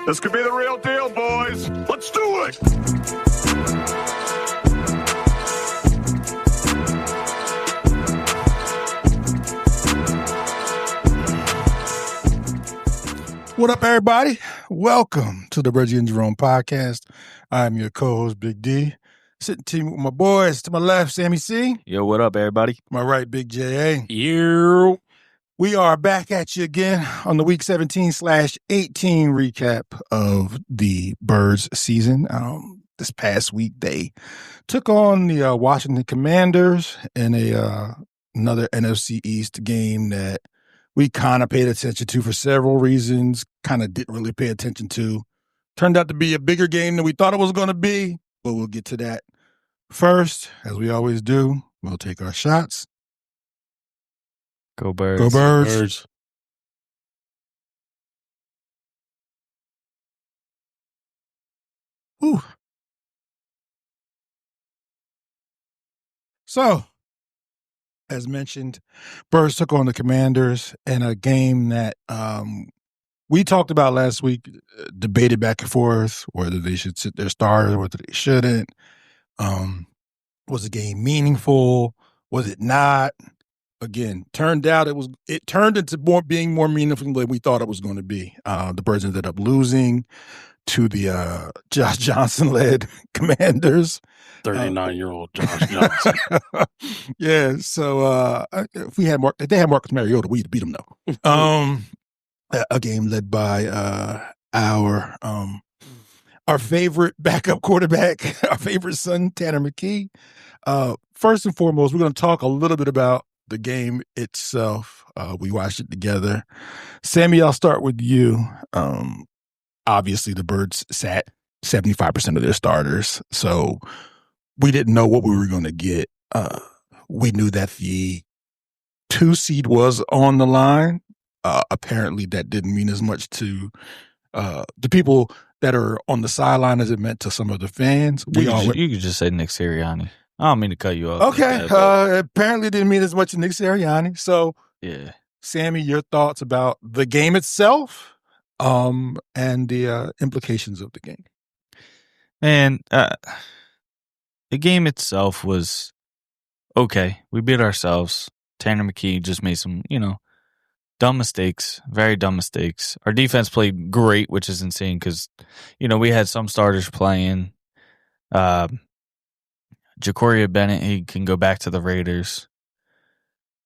This could be the real deal, boys. Let's do it. What up, everybody? Welcome to the Reggie and Jerome podcast. I'm your co-host, Big D. Sitting team with my boys. To my left, Sammy C. Yo, what up, everybody? To my right, Big J.A. You. We are back at you again on the Week 17/18 recap of the Birds season. This past week, they took on the Washington Commanders in another NFC East game that we kind of paid attention to for several reasons, kind of didn't really pay attention to. Turned out to be a bigger game than we thought it was going to be, but we'll get to that. First, as we always do, we'll take our shots. Go Birds. Go Birds. Whew. So, as mentioned, Birds took on the Commanders in a game that we talked about last week, debated back and forth whether they should sit their starters, whether they shouldn't. Was the game meaningful? Was it not? Again, turned out it turned into being more meaningful than we thought it was going to be. The Birds ended up losing to the Josh Johnson-led Commanders. 39-year-old Josh Johnson. Yeah, so if they had Marcus Mariota, we'd beat them though. A game led by our favorite backup quarterback, our favorite son, Tanner McKee. First and foremost, we're going to talk a little bit about the game itself. We watched it together. Sammy, I'll start with you. Obviously, the Birds sat 75% of their starters, so we didn't know what we were going to get. We knew that the 2 seed was on the line. Apparently, that didn't mean as much to the people that are on the sideline as it meant to some of the fans. You could just say Nick Sirianni. I don't mean to cut you off. Okay. Apparently, it didn't mean as much to Nick Sirianni. So, yeah. Sammy, your thoughts about the game itself and the implications of the game? Man, the game itself was okay. We beat ourselves. Tanner McKee just made some, dumb mistakes, very dumb mistakes. Our defense played great, which is insane because, we had some starters playing. Jacoria Bennett, he can go back to the Raiders.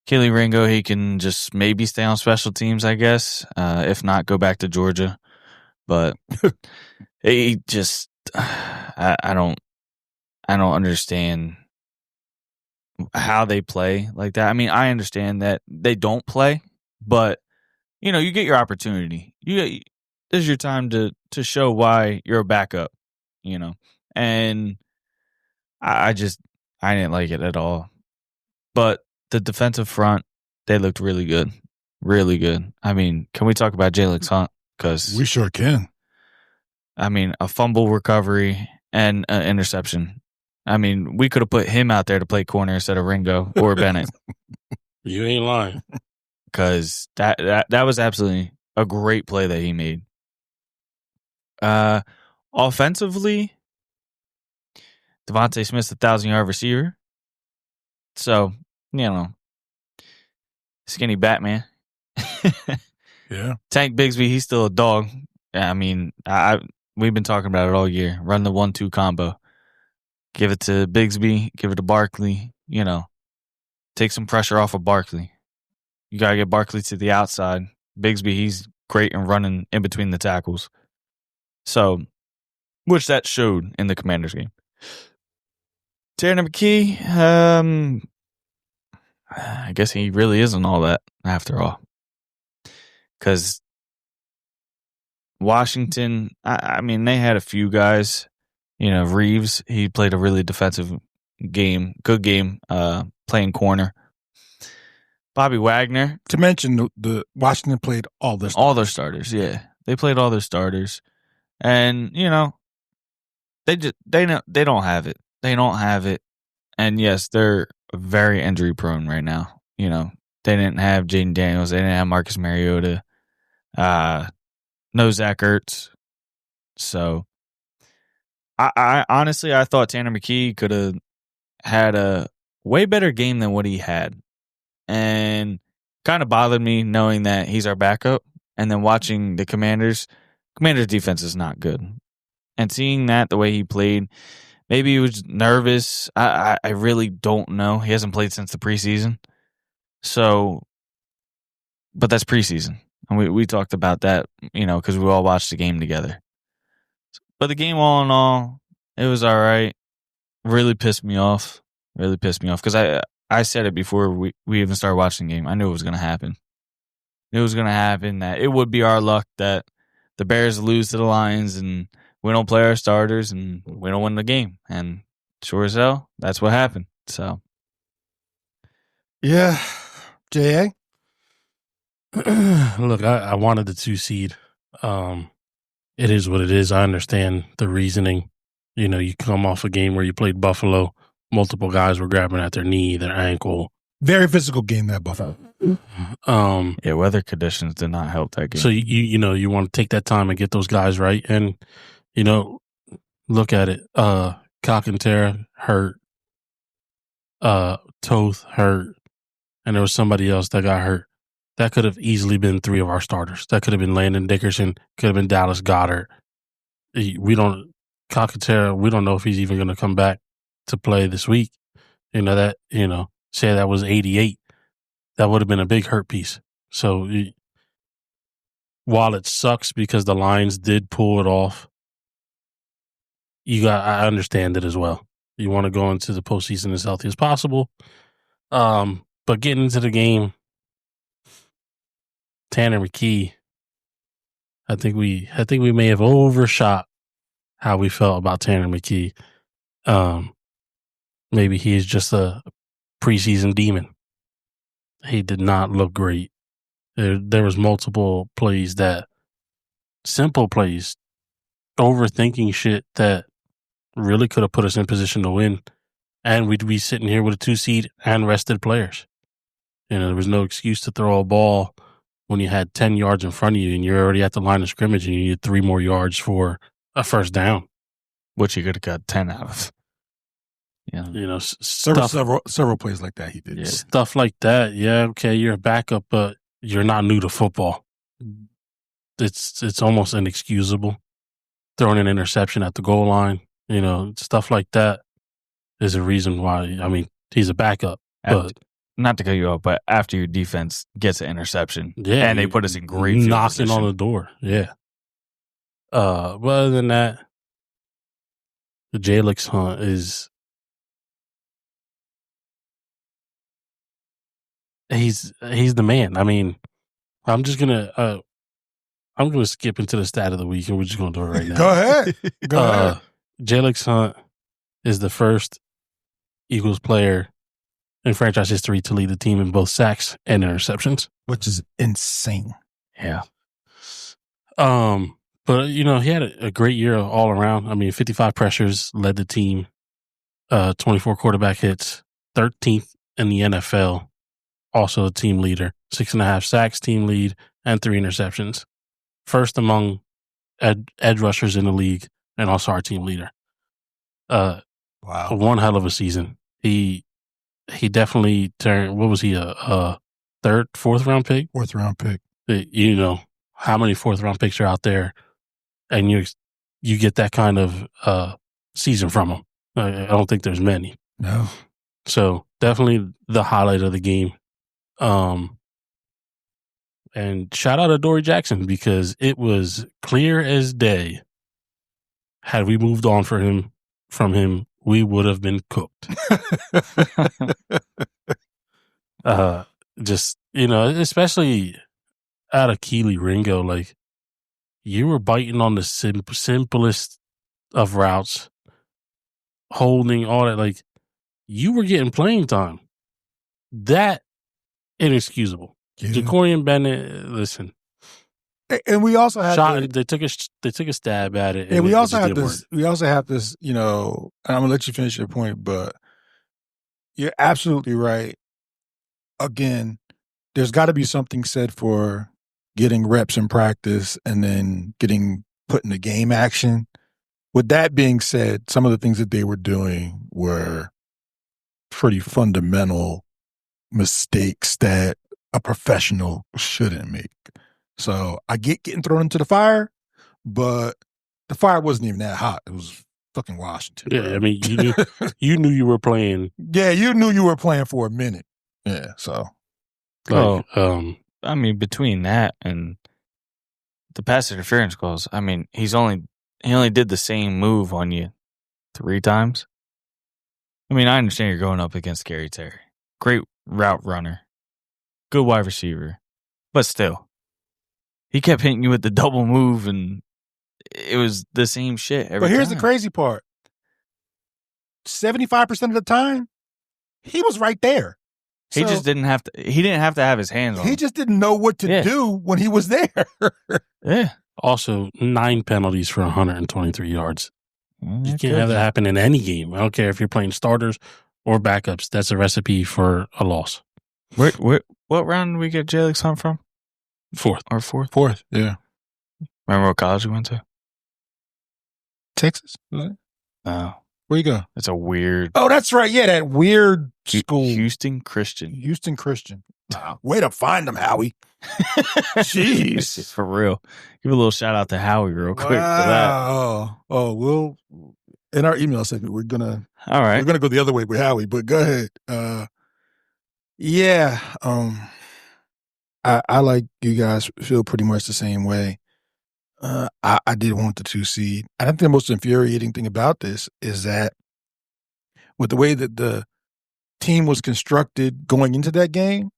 Keely Ringo, he can just maybe stay on special teams, I guess. If not, go back to Georgia. But he just, I don't understand how they play like that. I mean, I understand that they don't play, but you get your opportunity. This is your time to show why you're a backup. And I didn't like it at all. But the defensive front, they looked really good. Really good. I mean, can we talk about Jalen Hunt? Because we sure can. I mean, a fumble recovery and an interception. I mean, we could have put him out there to play corner instead of Ringo or Bennett. You ain't lying. Because that was absolutely a great play that he made. Offensively, Devontae Smith's 1,000-yard receiver. So, skinny Batman. Yeah. Tank Bigsby, he's still a dog. I mean, we've been talking about it all year. Run the 1-2 combo. Give it to Bigsby. Give it to Barkley. Take some pressure off of Barkley. You got to get Barkley to the outside. Bigsby, he's great in running in between the tackles. So, which that showed in the Commanders game. Tanner McKee, I guess he really isn't all that after all. Because Washington, I mean, they had a few guys. Reeves, he played a really defensive game, good game, playing corner. Bobby Wagner. To mention, the Washington played all their starters. All their starters, yeah. They played all their starters. And, they don't have it. They don't have it. And yes, they're very injury prone right now. They didn't have Jaden Daniels. They didn't have Marcus Mariota. No Zach Ertz. So I honestly, I thought Tanner McKee could have had a way better game than what he had. And kind of bothered me knowing that he's our backup. And then watching the Commanders defense is not good. And seeing that the way he played, maybe he was nervous. I really don't know. He hasn't played since the preseason. So, but that's preseason. And we talked about that, because we all watched the game together. But the game, all in all, it was all right. Really pissed me off. Because I said it before we even started watching the game. I knew it was going to happen. That it would be our luck that the Bears lose to the Lions and we don't play our starters and we don't win the game. And sure as hell, that's what happened. So, Yeah. J.A.? Look, I wanted the 2 seed. It is what it is. I understand the reasoning. You come off a game where you played Buffalo. Multiple guys were grabbing at their knee, their ankle. Very physical game, that Buffalo. yeah, weather conditions did not help that game. So you want to take that time and get those guys right, and look at it. Cockentera hurt, Toth hurt, and there was somebody else that got hurt. That could have easily been 3 of our starters. That could have been Landon Dickerson. Could have been Dallas Goedert. Cockentera. We don't know if he's even going to come back to play this week. Say that was 88. That would have been a big hurt piece. So while it sucks because the Lions did pull it off, I understand it as well. You want to go into the postseason as healthy as possible. But getting into the game, Tanner McKee, I think we may have overshot how we felt about Tanner McKee. Maybe he is just a preseason demon. He did not look great. There was multiple plays simple plays, overthinking shit that really could have put us in position to win. And we'd be sitting here with a 2 seed and rested players. There was no excuse to throw a ball when you had 10 yards in front of you and you're already at the line of scrimmage and you need 3 more yards for a first down. Which you could have got 10 out of. There were several plays like that he did. Yeah. Stuff like that. Yeah, okay, you're a backup, but you're not new to football. It's almost inexcusable. Throwing an interception at the goal line, stuff like that is a reason why. I mean, he's a backup. But not to cut you off, but after your defense gets an interception, yeah, and they put us in great field knocking position. on the door. Yeah. But other than that, the Jalix hunt is he's the man. I mean, I'm just gonna skip into the stat of the week, and we're just gonna do it right now. Go ahead. Go ahead. Jalix Hunt is the first Eagles player in franchise history to lead the team in both sacks and interceptions, which is insane. Yeah. But he had a great year all around. I mean, 55 pressures, led the team, 24 quarterback hits, 13th in the NFL, also a team leader, 6.5 sacks, team lead, and 3 interceptions. First among edge rushers in the league, and also our team leader. Wow. One hell of a season. He definitely turned, what was he, a fourth round pick? 4th round pick. How many 4th round picks are out there, and you get that kind of season from him. I don't think there's many. No. So definitely the highlight of the game. And shout out to Dory Jackson, because it was clear as day. Had we moved on from him, we would have been cooked. Especially out of Keely Ringo, like, you were biting on the simplest of routes, holding all that. Like, you were getting playing time. That inexcusable. Yeah. Jacorian Bennett, listen. And we also had they took a stab at it. And we also have this, and I'm gonna let you finish your point, but you're absolutely right. Again, there's got to be something said for getting reps in practice and then getting putting the game action. With that being said, some of the things that they were doing were pretty fundamental mistakes that a professional shouldn't make. So I get getting thrown into the fire, but the fire wasn't even that hot. It was fucking Washington. Yeah, bro. I mean, you knew you were playing. Yeah, you knew you were playing for a minute. Yeah, so Like, I mean, between that and the pass interference calls, I mean, he only did the same move on you 3 times. I mean, I understand you're going up against Gary Terry. Great route runner. Good wide receiver. But still, he kept hitting you with the double move, and it was the same shit every But here's time. the crazy part. 75% of the time, he was right there. He So just didn't have to. He didn't have to have his hands on. he him. just didn't know what to Yeah. do when he was there. Yeah. also 9 penalties for 123 yards. You That's can't good. have that happen in any game. I don't care if you're playing starters or backups. That's a recipe for a loss. What round did we get Jalix Hunt from? 4th. Or 4th? Fourth, yeah. Remember what college we went to? Texas? Was it? No. Where you go? It's a weird Oh, that's right. Yeah, that weird school. Houston Christian. Houston Christian. Wow. Way to find them, Howie. Jeez. For real. Give a little shout out to Howie real quick for that. Oh, we'll in our email segment we're gonna All right. go the other way with Howie, but go ahead. Yeah. I like you guys feel pretty much the same way. I did want the 2 seed. I think the most infuriating thing about this is that with the way that the team was constructed going into that game,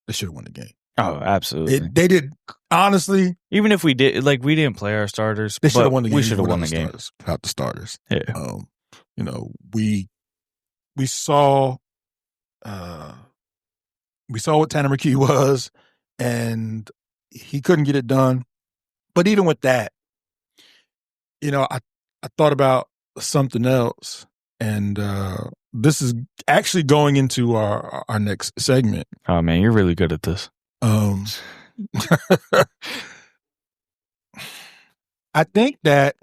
they should have won the game. Oh, absolutely. They did, honestly, Even if we did, like, we didn't play our starters, they should but have won the game. we should have won the without game. starters, without the starters. Yeah. You know, we saw what Tanner McKee was, and he couldn't get it done. But even with that, you know, I thought about something else, and this is actually going into our next segment. Oh, man, you're really good at this. I think that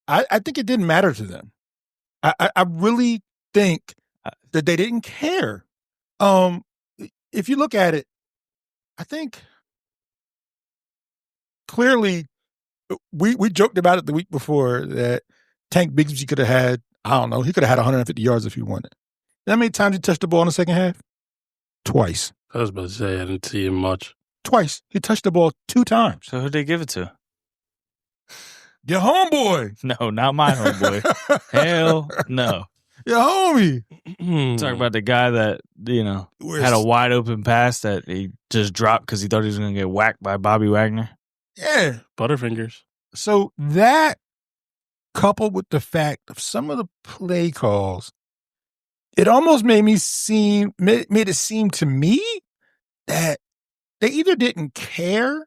I think it didn't matter to them. I really think that they didn't care. If you look at it, I think clearly we joked about it the week before that Tank Bigsby could have had, I don't know, he could have had 150 yards if he wanted. How many times he touched the ball in the second half? Twice. I was about to say I didn't see him much. Twice. He touched the ball 2 times. So who'd they give it to? Your homeboy. No, not my homeboy. Hell no. Your homie. Talk about the guy that, you know, had a wide open pass that he just dropped because he thought he was going to get whacked by Bobby Wagner. Yeah. Butterfingers. So that, coupled with the fact of some of the play calls, it almost made it seem to me that they either didn't care,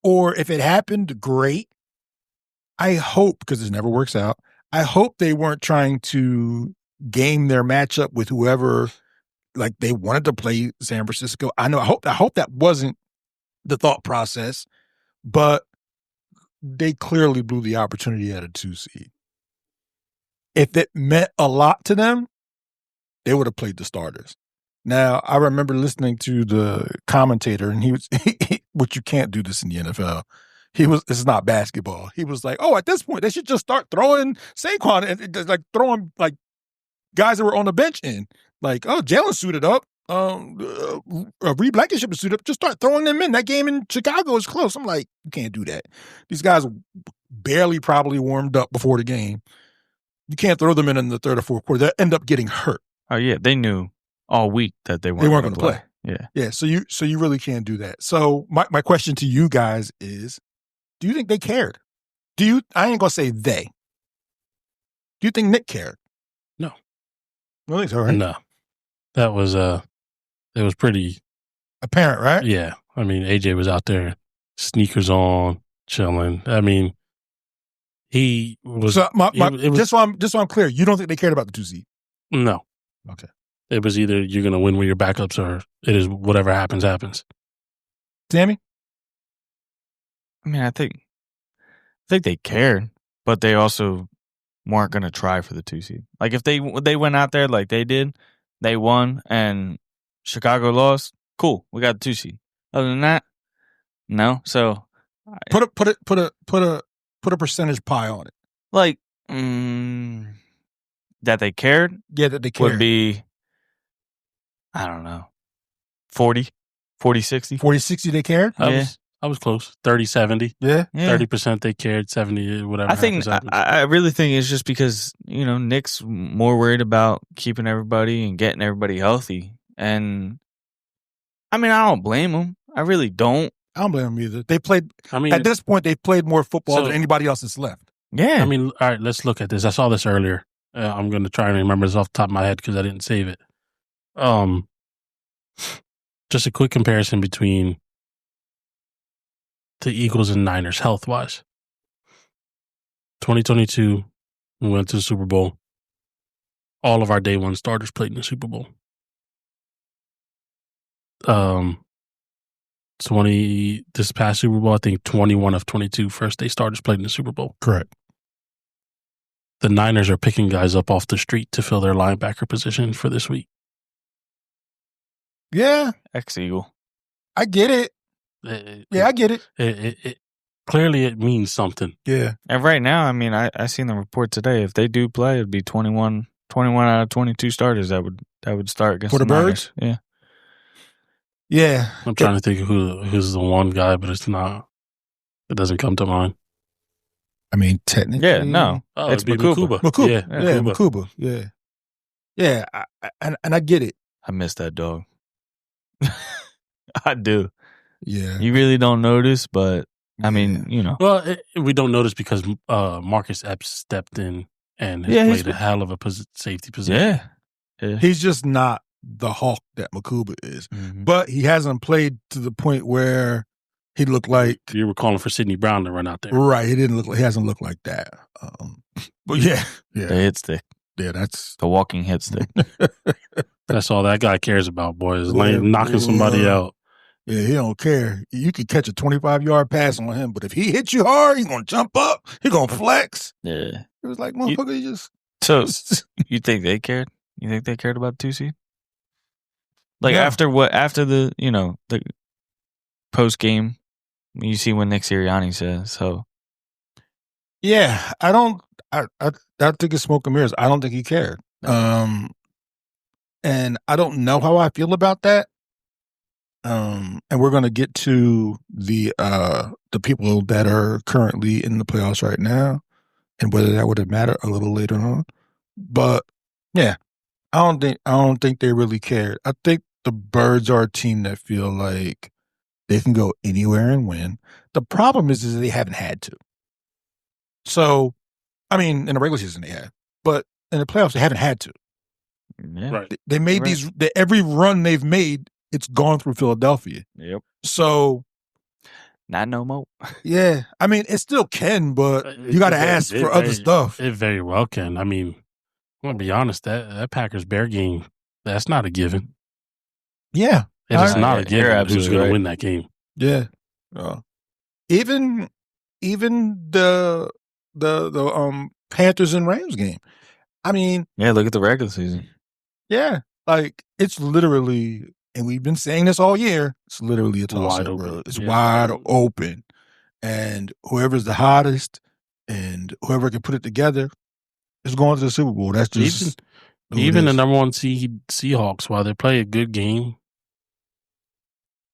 or if it happened, great. I hope, because this never works out, I hope they weren't trying to game their matchup with whoever, like they wanted to play San Francisco. I hope that wasn't the thought process, but they clearly blew the opportunity at a 2 seed. If it meant a lot to them, they would have played the starters. Now, I remember listening to the commentator, and he was, which you can't do this in the NFL. This is not basketball. He was like, oh, at this point, they should just start throwing Saquon and like throwing like guys that were on the bench in. Like, oh, Jalen suited up. Reed Blankenship is suited up. Just start throwing them in. That game in Chicago is close. I'm like, you can't do that. These guys barely probably warmed up before the game. You can't throw them in the third or fourth quarter. They end up getting hurt. Oh, yeah. They knew all week that they weren't going to play. Yeah. Yeah. So you really can't do that. So my question to you guys is, do you think they cared? I ain't going to say they. Do you think Nick cared? No. Well, it's all right. No. That was it was pretty apparent, right? Yeah. I mean, AJ was out there, sneakers on, chilling. I mean, he was. So it was just so I'm clear, you don't think they cared about the 2 seed? No. Okay. It was either you're going to win with your backups, or it is whatever happens, happens. Sammy? I mean, I think think they cared, but they also weren't going to try for the 2 seed. Like if they went out there like they did, they won, and Chicago lost. Cool, we got the 2 seed. Other than that, no. So put a percentage pie on it. Like that they cared. Yeah, that they cared. Would be, I don't know, 40, 60. 40, 60 they cared? I was close. 30, 70. Yeah. 30% they cared, 70, whatever. I really think it's just because, Nick's more worried about keeping everybody and getting everybody healthy. And I mean, I don't blame him. I really don't. I don't blame them either. They played, at this point, they played more football than anybody else that's left. Yeah. I mean, all right, let's look at this. I saw this earlier. I'm going to try and remember this off the top of my head because I didn't save it. Just a quick comparison between the Eagles and Niners health-wise. 2022, we went to the Super Bowl. All of our day one starters played in the Super Bowl. This past Super Bowl, I think 21 of 22 first day starters played in the Super Bowl. Correct. The Niners are picking guys up off the street to fill their linebacker position for this week. Yeah. Ex-Eagle. I get it. I get it. It clearly it means something. Yeah. And right now, I mean, I seen the report today. If they do play, it'd be 21 out of 22 starters that would start against for the Niners. Birds. Yeah. Yeah. I'm trying to think of who's the one guy, but it's not. It doesn't come to mind. I mean, technically. Yeah, no. It's Makuba. Makuba. Yeah. Yeah. And I get it. I miss that dog. I do. Yeah. You really don't notice, but I mean, Well, we don't notice because Marcus Epps stepped in and has played a hell of a safety position. Yeah. He's just not the Hawk that Makuba is. Mm-hmm. But he hasn't played to the point where he looked like you were calling for Sidney Brown to run out there. Right. He hasn't looked like that. But yeah. The hit stick. Yeah, that's the walking hit stick. That's all that guy cares about, boys. Knocking somebody out. Yeah, he don't care. You could catch a 25-yard pass on him, but if he hits you hard, he's gonna jump up. He's gonna flex. Yeah. It was like, motherfucker, you just. So you think they cared? You think they cared about 2 seed? Like after the the post game, you see what Nick Sirianni says. So yeah, I don't. I think it's smoke and mirrors. I don't think he cared. And I don't know how I feel about that. And we're going to get to the people that are currently in the playoffs right now, and whether that would have mattered a little later on. But yeah, I don't think they really cared. I think the Birds are a team that feel like they can go anywhere and win. The problem is they haven't had to. So, I mean, in the regular season they have, but in the playoffs they haven't had to. Yeah. Right. They made every run they've made, it's gone through Philadelphia. Yep. So, not no more. Yeah. I mean, it still can, but you got to ask for other stuff. It very well can. I mean, I'm going to be honest, that Packers-Bear game, that's not a given. Yeah. It is not a given who's going to win that game. Yeah. Even the Panthers and Rams game. I mean, yeah, look at the regular season. Yeah, like it's literally, and we've been saying this all year. It's literally a toss-up. It's wide open, and whoever's the hottest and whoever can put it together is going to the Super Bowl. That's just even the number one seed Seahawks. While they play a good game,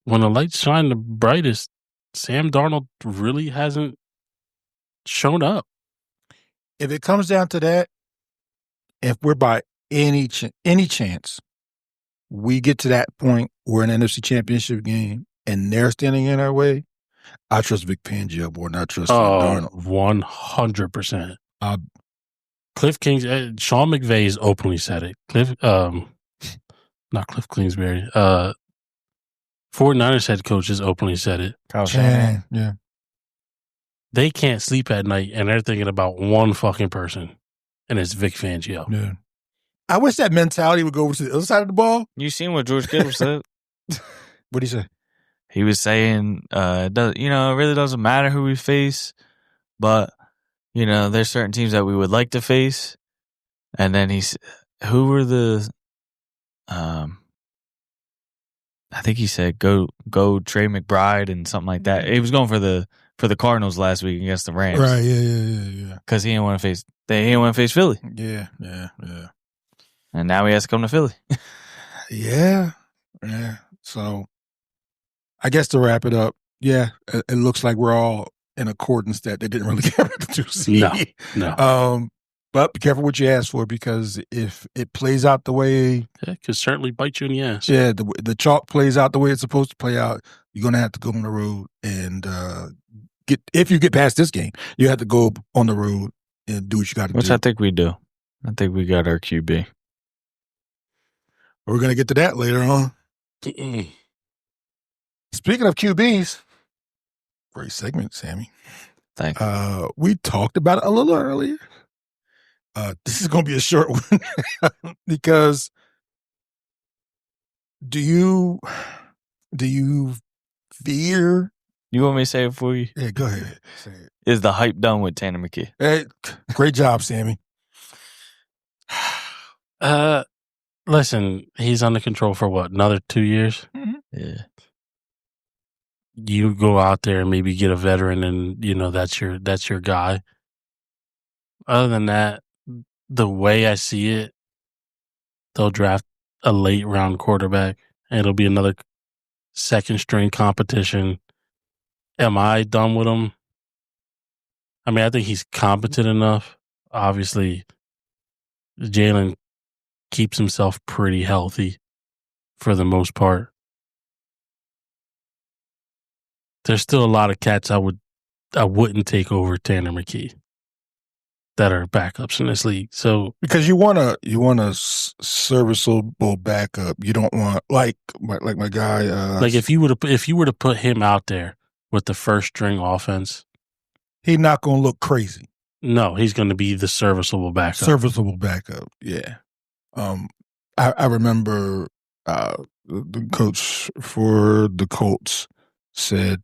when the lights shine the brightest, Sam Darnold really hasn't shown up. If it comes down to that, if we're by any chance we get to that point, we're in an NFC Championship game and they're standing in our way, I trust Vic Fangio more than I trust Darnold. 100%. Cliff Kings, Sean McVay has openly said it. Not Cliff Kingsbury. 49ers head coach has openly said it. Kyle Shanahan. Yeah. They can't sleep at night and they're thinking about one fucking person, and it's Vic Fangio. Yeah. I wish that mentality would go over to the other side of the ball. You seen what George Kittle said? What'd he say? He was saying, it really doesn't matter who we face. but there's certain teams that we would like to face. And then who were the? I think he said go Trey McBride and something like that. He was going for the Cardinals last week against the Rams, right? Yeah. Because he didn't want to face Philly. Yeah. And now he has to come to Philly. Yeah. So, I guess to wrap it up, yeah, it looks like we're all in accordance that they didn't really care about the 2 seed. No. But be careful what you ask for, because if it plays out the way, it could certainly bite you in the ass. Yeah, the chalk plays out the way it's supposed to play out, you're going to have to go on the road and if you get past this game, you have to go on the road and do what you got to do. Which I think we do. I think we got our QB. We're going to get to that later on. Speaking of QBs, great segment, Sammy. Thank you. We talked about it a little earlier. This is going to be a short one because do you fear? You want me to say it for you? Yeah, go ahead. Say it. Is the hype done with Tanner McKee? Hey, great job, Sammy. Listen, he's under control for what, another 2 years? Mm-hmm. Yeah. You go out there and maybe get a veteran, and that's your guy. Other than that, the way I see it, they'll draft a late round quarterback, and it'll be another second string competition. Am I done with him? I mean, I think he's competent enough. Obviously, Jalen keeps himself pretty healthy for the most part. There's still a lot of cats I wouldn't take over Tanner McKee that are backups in this league. So because you want a serviceable backup, you don't want like my guy. like if you were to put him out there with the first string offense, he's not going to look crazy. No, he's going to be the serviceable backup. Serviceable backup, yeah. I remember the coach for the Colts said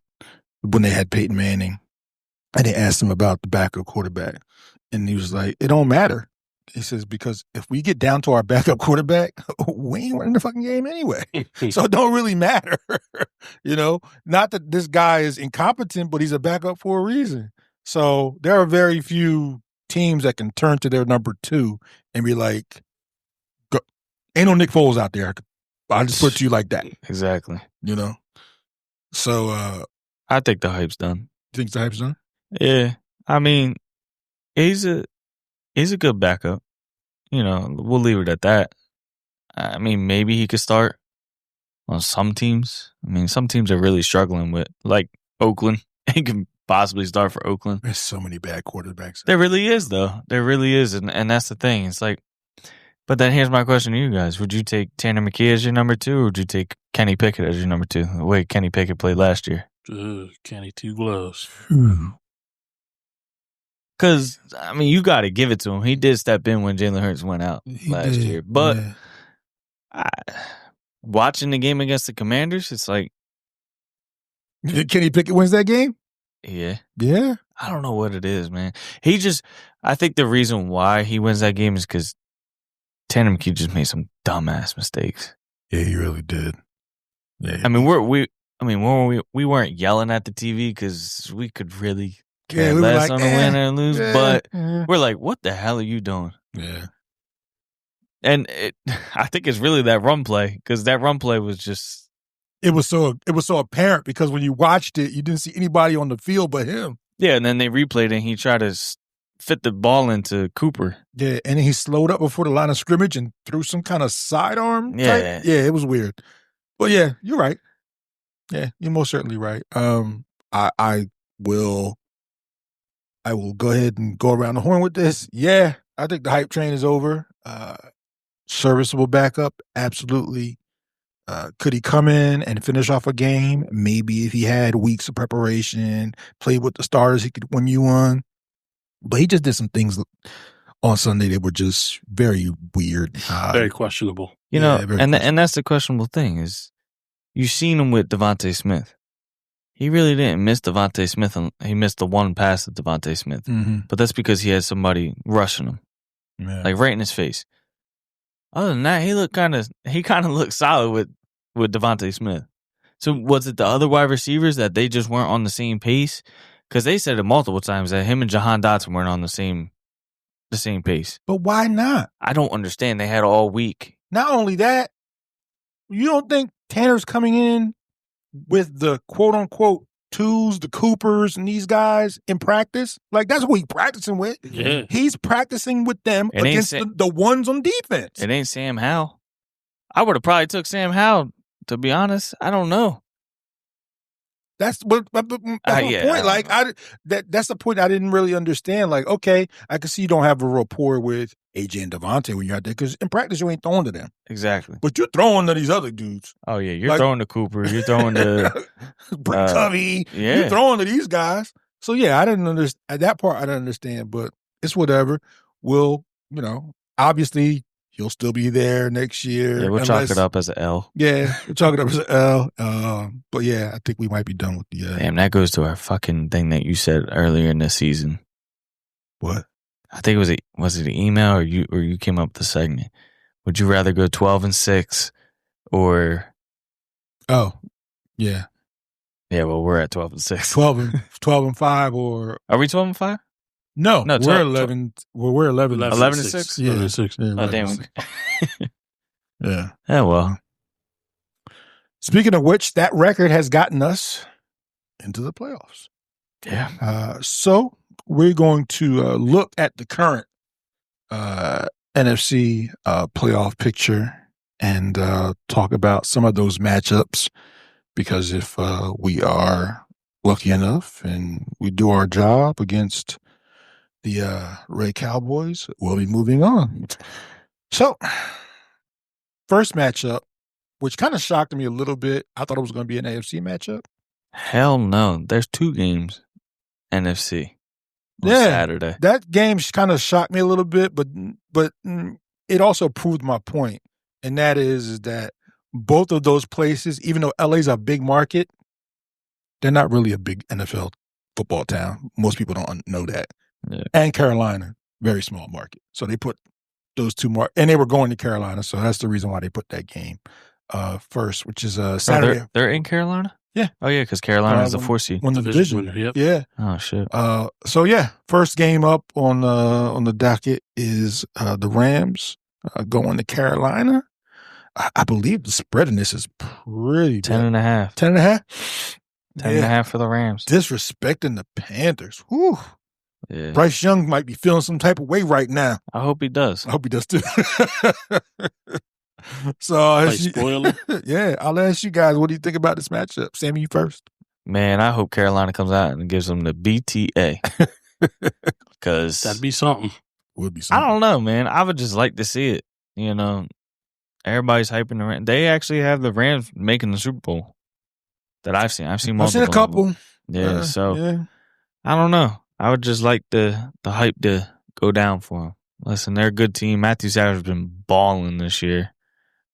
when they had Peyton Manning, and they asked him about the backup quarterback, and he was like, "It don't matter." He says, because if we get down to our backup quarterback, we ain't winning the fucking game anyway. So it don't really matter. Not that this guy is incompetent, but he's a backup for a reason. So there are very few teams that can turn to their number 2 and be like, ain't no Nick Foles out there. I'll just put it to you like that. Exactly. So I think the hype's done. You think the hype's done? Yeah. I mean, he's a good backup. We'll leave it at that. I mean, maybe he could start on some teams. I mean, some teams are really struggling with, like Oakland. He can possibly start for Oakland. There's so many bad quarterbacks. There really is, though. There really is. And that's the thing. It's like, but then here's my question to you guys. Would you take Tanner McKee as your number 2, or would you take Kenny Pickett as your number 2? The way Kenny Pickett played last year. Kenny, 2 gloves. Because, I mean, you got to give it to him. He did step in when Jalen Hurts went out last year. But watching the game against the Commanders, it's like. Kenny Pickett wins that game? Yeah. Yeah? I don't know what it is, man. I think the reason why he wins that game is because Tanner McKee just made some dumbass mistakes. Yeah, he really did. Yeah. I mean, we weren't yelling at the TV because we could really care less on the win or lose, but we're like, what the hell are you doing? Yeah. And I think it's really that run play, because that run play was just. It was so apparent, because when you watched it, you didn't see anybody on the field but him. Yeah, and then they replayed it, and he tried to fit the ball into Cooper. Yeah, and then he slowed up before the line of scrimmage and threw some kind of sidearm type. Yeah, it was weird. But yeah, you're right. Yeah, you're most certainly right. I will go ahead and go around the horn with this. Yeah, I think the hype train is over. Serviceable backup, absolutely. Could he come in and finish off a game? Maybe if he had weeks of preparation, played with the starters, he could win you one. But he just did some things on Sunday that were just very weird. Very questionable. And that's the questionable thing is, you've seen him with Devontae Smith. he really didn't miss Devontae Smith. He missed the one pass to Devontae Smith. Mm-hmm. But that's because he had somebody rushing him, like right in his face. Other than that, he kind of looked solid with Devontae Smith. So was it the other wide receivers that they just weren't on the same pace? Because they said it multiple times that him and Jahan Dotson weren't on the same pace. But why not? I don't understand. They had all week. Not only that, you don't think Tanner's coming in with the quote unquote twos, the Coopers, and these guys in practice? Like, that's what he's practicing with. Yeah. He's practicing with them It ain't against the ones on defense. It ain't Sam Howell. I would have probably took Sam Howell, to be honest. I don't know. That's what my point. Like, that's the point I didn't really understand. Like, okay, I can see you don't have a rapport with AJ and Devontae when you're out there because in practice you ain't throwing to them. Exactly. But you're throwing to these other dudes. Oh, yeah. You're throwing to Cooper. You're throwing to Covey. Yeah. You're throwing to these guys. So, yeah, I didn't understand. That part I didn't understand, but it's whatever. We'll, obviously he'll still be there next year. Yeah, we'll chalk it up as an L. Yeah, we'll chalk it up as an L. But, yeah, I think we might be done with the Damn, that goes to our fucking thing that you said earlier in the season. What? I think was it an email or you came up with the segment? Would you rather go 12-6 or? Oh, yeah. Yeah, well, we're at 12-6. 12-5 or? Are we 12-5? No, No, we're 11. Well, we're 11. 11-6. Yeah, 11-6. Yeah, Oh, damn. 11-6. Yeah. Yeah, well. Speaking of which, that record has gotten us into the playoffs. Yeah. So we're going to look at the current NFC playoff picture and talk about some of those matchups, because if we are lucky enough and we do our job against the Ray Cowboys, we'll be moving on. So, first matchup, which kind of shocked me a little bit. I thought it was going to be an AFC matchup. Hell no. There's 2 games NFC on Saturday. That game kind of shocked me a little bit, but it also proved my point, and that is that both of those places, even though LA's a big market, they're not really a big NFL football town. Most people don't know that. Yeah. And Carolina, very small market. So they put those two and they were going to Carolina, so that's the reason why they put that game first, which is Saturday. They're in Carolina? Yeah. Oh, yeah, because Carolina is the 4th seed. Won the division. Yep. Yeah. Oh, shit. So, yeah, first game up on the docket is the Rams going to Carolina. I believe the spread in this is pretty 10.5. 10.5? 10.5 for the Rams. Disrespecting the Panthers. Whew. Yeah. Bryce Young might be feeling some type of way right now. I hope he does. I hope he does too. So, spoiler. Yeah, I'll ask you guys, what do you think about this matchup? Sammy, you first. Man, I hope Carolina comes out and gives them the BTA. Because That'd be something. Would be something. I don't know, man. I would just like to see it. Everybody's hyping the Rams. They actually have the Rams making the Super Bowl that I've seen. I've seen multiple. I've seen a couple. Yeah, yeah. I don't know. I would just like the hype to go down for them. Listen, they're a good team. Matthew Stafford's been balling this year.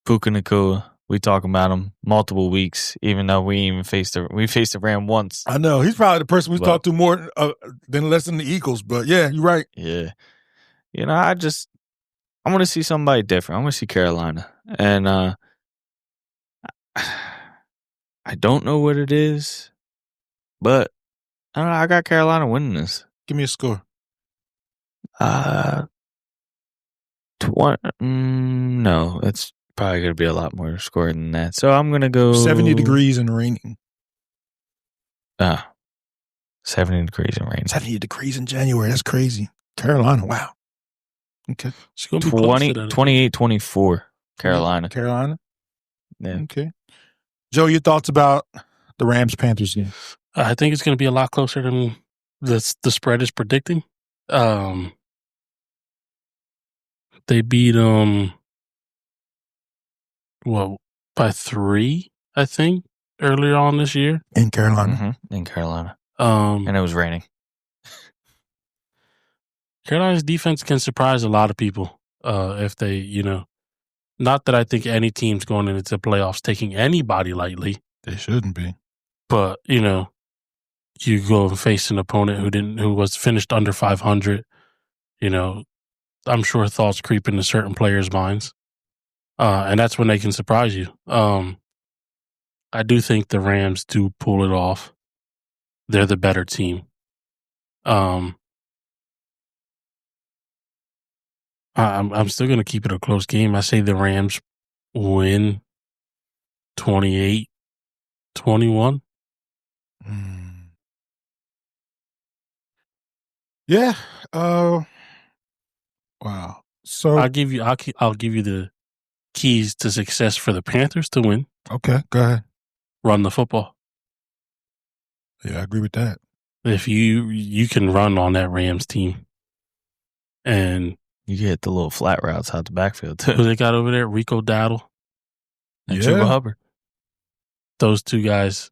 Puka Nacua, we talk about him multiple weeks, even though we faced the Ram once. I know. He's probably the person we talked to more than less than the Eagles, but yeah, you're right. Yeah. I want to see somebody different. I want to see Carolina. And I don't know what it is, but I don't know. I got Carolina winning this. Give me a score. 20. No, it's probably going to be a lot more score than that. So I'm going to go 70 degrees and raining. 70 degrees and raining. 70 degrees in January. That's crazy. Carolina. Wow. Okay. It's going to be close to that. 28-24. Carolina. Carolina. Yeah. Okay. Joe, your thoughts about the Rams-Panthers game? I think it's going to be a lot closer than the spread is predicting. They beat them, by 3, I think, earlier on this year. In Carolina. Mm-hmm. In Carolina. And it was raining. Carolina's defense can surprise a lot of people if they, not that I think any team's going into the playoffs taking anybody lightly. They shouldn't be. But, you go and face an opponent who was finished under 500. I'm sure thoughts creep into certain players' minds, and that's when they can surprise you. I do think the Rams do pull it off. They're the better team. I'm still going to keep it a close game. I say the Rams win 28-21. Yeah. Wow. So I'll give you the keys to success for the Panthers to win. okay, go ahead. Run the football. Yeah, I agree with that. If you can run on that Rams team, and You get the little flat routes out the backfield who too. they got over there, Rico Dowdle And Yeah. Chuba Hubbard. those two guys,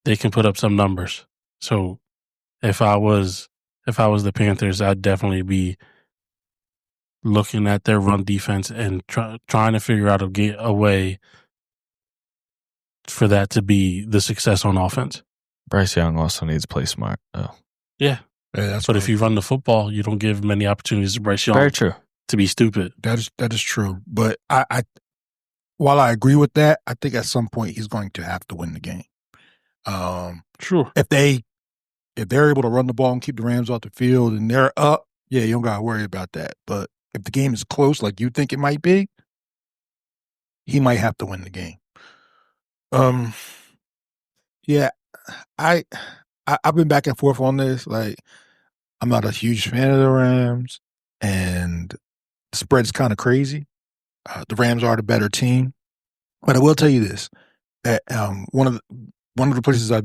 they can put up some numbers. So if I was the Panthers, I'd definitely be looking at their run defense and trying to figure out a way for that to be the success on offense. Bryce Young also needs to play smart, though. Yeah. Yeah, that's But if you run the football, you don't give many opportunities to Bryce Young Very true. to be stupid. that is true. But I while I agree with that, I think at some point he's going to have to win the game. Sure. If they're able to run the ball and keep the Rams off the field and they're up, yeah, you don't gotta worry about that. But if the game is close, like you think it might be, he might have to win the game. Yeah, I've been back and forth on this. Like, I'm not a huge fan of the Rams, and the spread's kind of crazy. The Rams are the better team, but I will tell you this: that one of the places I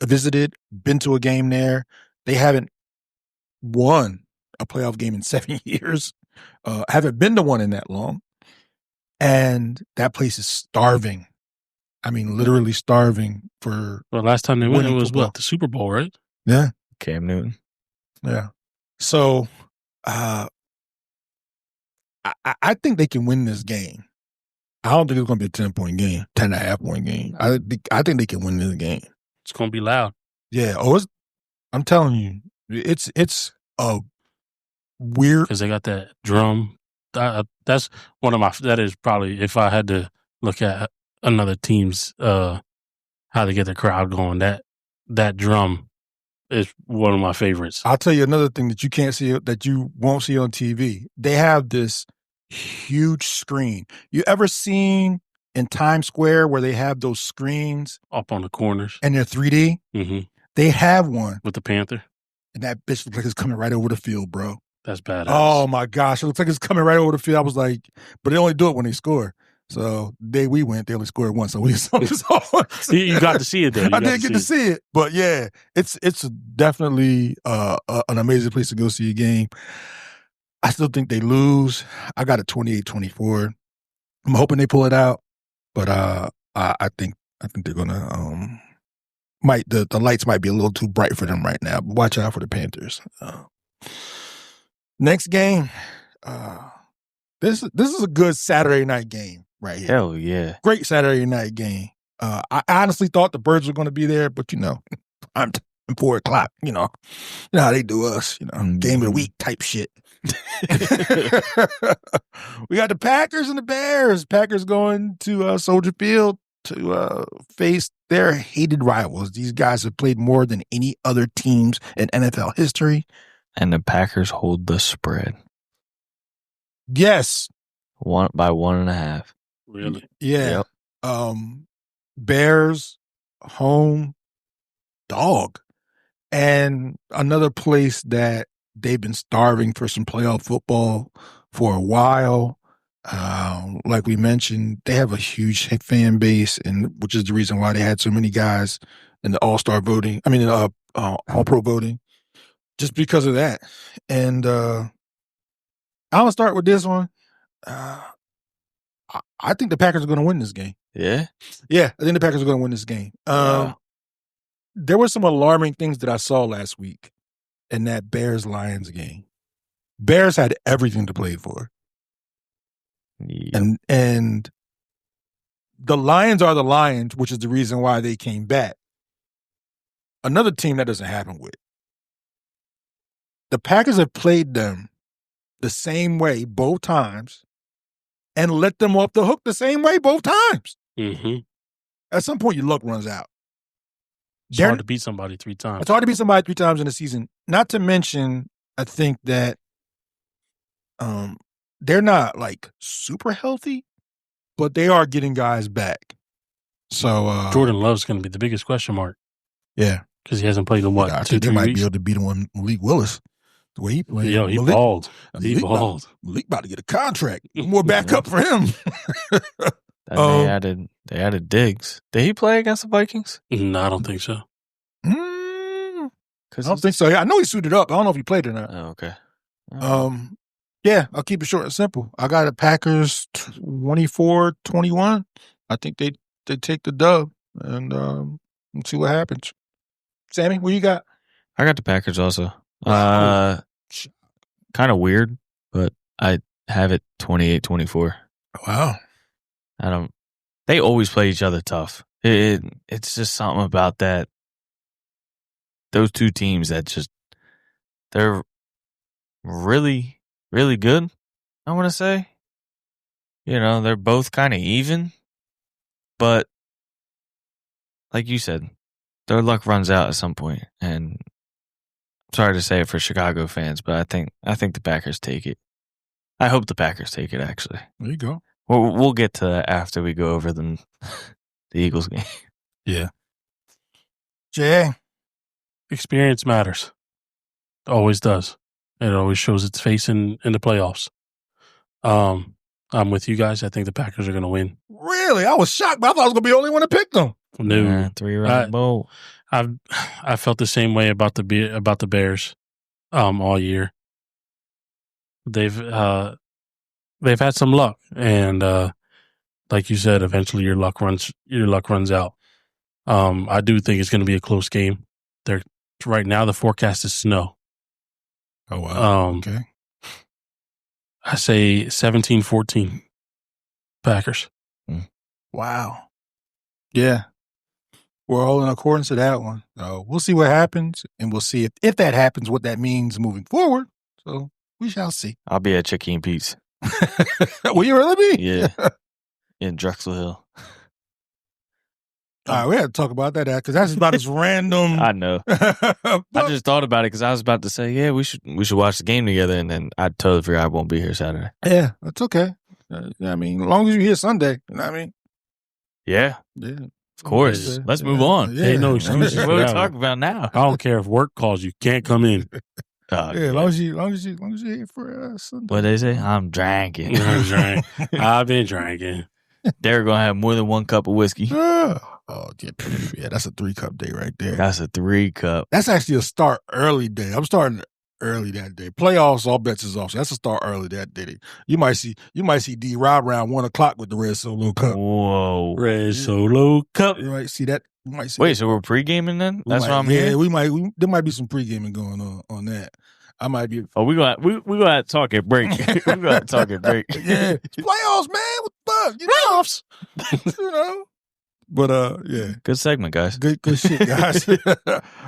visited, been to a game there. They haven't won a playoff game in 7 years. Haven't been to one in that long, and that place is starving. I mean, literally starving for. Well, last time they went, it winning was football. what, the Super Bowl, right? Yeah, Cam Newton. yeah. So, I think they can win this game. I don't think it's going to be a 10-point game, 10.5-point game. I think they can win this game. It's going to be loud. Yeah. I'm telling you, it's a weird. Because they got that drum. That's one of my. That is probably, if I had to look at another team's how to get the crowd going, that drum is one of my favorites. I'll tell you another thing that you can't see, that you won't see on TV. They have this huge screen. You ever seen in Times Square where they have those screens Up on the corners. and they're 3D? Mm-hmm. They have one, With the Panther. and that bitch looks like it's coming right over the field, bro. That's badass. Oh my gosh, it looks like it's coming right over the field. I was like, but they only do it when they score. So we went, they only scored once. So we saw You got to see it though. I did get to see it, but yeah, it's definitely an amazing place to go see a game. I still think they lose. I got it 28-24. I'm hoping they pull it out, but I think they're gonna the lights might be a little too bright for them right now. But watch out for the Panthers. Next game, this is a good Saturday night game right here. Hell yeah. Great Saturday night game. I honestly thought the Birds were going to be there, but I'm 4 o'clock. You know how they do us. Game of the week type shit. We got the Packers and the Bears. Packers going to Soldier Field to face their hated rivals. These guys have played more than any other teams in NFL history. And the Packers hold the spread. Yes. By 1.5. Really? Yeah. Yep. Bears, home, dog. And another place that they've been starving for some playoff football for a while. Like we mentioned, they have a huge fan base, and which is the reason why they had so many guys in the All-Star voting. I mean, All-Pro voting, just because of that. And I'm gonna start with this one. I think the Packers are going to win this game. Yeah? Yeah, I think the Packers are going to win this game. Wow. There were some alarming things that I saw last week in that Bears-Lions game. Bears had everything to play for. Yep. And the Lions are the Lions, which is the reason why they came back. another team that doesn't happen with. The Packers have played them the same way both times and let them off the hook the same way both times. Mm-hmm. At some point, your luck runs out. It's hard to beat somebody 3 times. It's hard to beat somebody 3 times in a season. Not to mention, I think that they're not like super healthy, but they are getting guys back. So Jordan Love's going to be the biggest question mark. Yeah. Because he hasn't played in what, 2-3 weeks? They might be able to beat him on Malik Willis. The way he played. Yo, he balled. He balled. Malik about to get a contract. More backup for him. And they added Diggs. Did he play against the Vikings? No, I don't think so. I don't think so. Yeah, I know he suited up. I don't know if he played or not. Oh, okay. Yeah, I'll keep it short and simple. I got the Packers 24-21. I think they take the dub and let's see what happens. Sammy, what you got? I got the Packers also. Kind of weird, but I have it 28-24. Wow. They always play each other tough. It's just something about that. Those two teams that they're really, really good, I want to say. You know, they're both kind of even, but like you said, their luck runs out at some point, and sorry to say it for Chicago fans, but I think the Packers take it. I hope the Packers take it, actually. There you go. We'll get to that after we go over the Eagles game. Yeah. Jay. Experience matters. Always does. It always shows its face in the playoffs. I'm with you guys. I think the Packers are going to win. Really? I was shocked, but I thought I was going to be the only one to pick them. No. 3-round bowl. I felt the same way about the Bears all year. They've had some luck, and like you said, eventually your luck runs out. I do think it's going to be a close game. Right now the forecast is snow. Oh wow. Okay. I say 17-14 Packers. Wow. Yeah. We're all in accordance to that one. So we'll see what happens, and we'll see if that happens, what that means moving forward. So we shall see. I'll be at Chicky and Pete's. Will you really be? Yeah. In Drexel Hill. All right, we had to talk about that because that's about as random. I know. I just thought about it because I was about to say, yeah, we should watch the game together, and then I totally forgot I won't be here Saturday. Yeah, that's okay. I mean, as long as you're here Sunday, you know what I mean? Yeah. Yeah. Of course. Let's move on. Yeah. Ain't no excuses. What are we talking about now? I don't care if work calls you. Can't come in. Yeah, as long as you're here for Sunday. What they say? I'm drinking. I've been drinking. They're going to have more than 1 cup of whiskey. Yeah, that's a 3-cup day right there. That's a 3-cup. That's actually a start early day. I'm starting early that day. Playoffs, all bets is off. So that's a start early that day. You might see D Rob around 1:00 with the Red Solo Cup. Whoa. Red Solo Cup. You might see that. Wait, so we're pre-gaming then? That's what I'm hearing? Yeah, there might be some pre-gaming going on that. I might be. Oh, we gonna talk at break. We gonna talk at break. Yeah, it's playoffs, man. What the fuck? Playoffs. You know. But yeah, good segment, guys. Good shit, guys.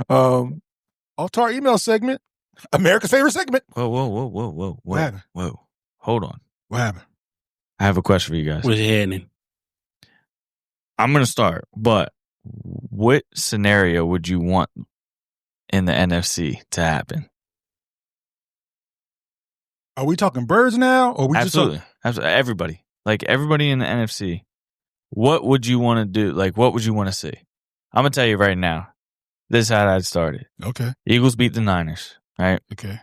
Off to our email segment, America's favorite segment. Whoa. What happened? Whoa. Hold on. What happened? I have a question for you guys. What's happening? I'm gonna start, but what scenario would you want in the NFC to happen? Are we talking birds now, or we Absolutely. Everybody, like everybody in the NFC. What would you want to do? Like, what would you want to see? I'm gonna tell you right now. This is how I'd start it. Okay. Eagles beat the Niners, right? Okay.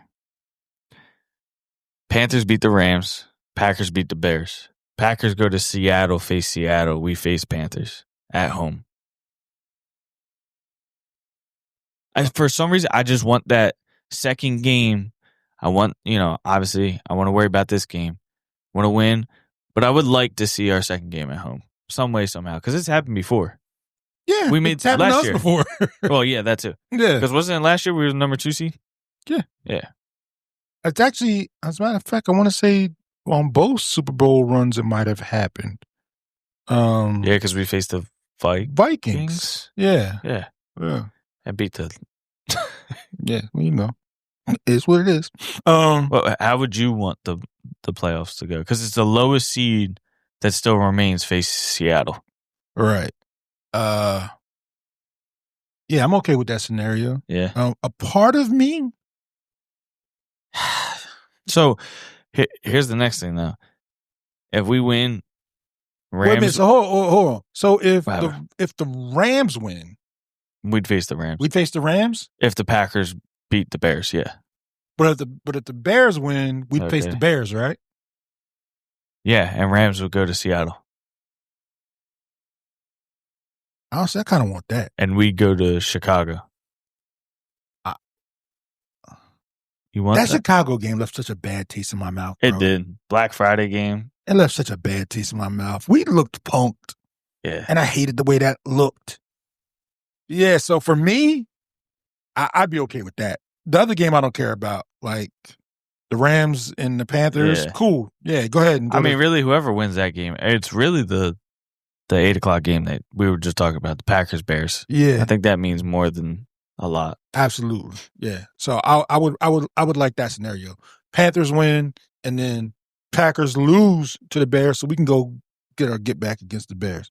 Panthers beat the Rams. Packers beat the Bears. Packers go to Seattle, face Seattle. We face Panthers at home. For some reason, I just want that second game. I want, obviously, I want to worry about this game. I want to win, but I would like to see our second game at home. Some way, somehow, because it's happened before. Yeah, we made it's happened last to us year before. Well, yeah, that too. Yeah, because wasn't it last year we were the number 2 seed? Yeah. It's actually, as a matter of fact, I want to say on both Super Bowl runs it might have happened. Yeah, because we faced the Vikings. Yeah. And beat the. Yeah, well, you know, it's what it is. Well, how would you want the playoffs to go? Because it's the lowest seed that still remains face Seattle. Right. Yeah, I'm okay with that scenario. Yeah. A part of me. So here's the next thing, though. If we win, Rams. Wait a minute. So hold on. So if Whatever. the Rams win, We'd face the Rams. we'd face the Rams. If the Packers beat the Bears, yeah. But if the Bears win, we'd face Okay. the Bears, right? Yeah, and Rams would go to Seattle. Honestly, I kind of want that. And we'd go to Chicago. You want That that? Chicago game left such a bad taste in my mouth. It bro. did. Black Friday game. It left such a bad taste in my mouth. We looked punked, Yeah. and I hated the way that looked. Yeah, so for me, I'd be okay with that. The other game I don't care about, like the Rams and the Panthers. Yeah. Cool. Yeah, go ahead. And go I mean, really, whoever wins that game, it's really the 8 o'clock game that we were just talking about, the Packers Bears. yeah, I think that means more than a lot. absolutely. Yeah. So I would like that scenario. Panthers win, and then Packers lose to the Bears, so we can go get back against the Bears.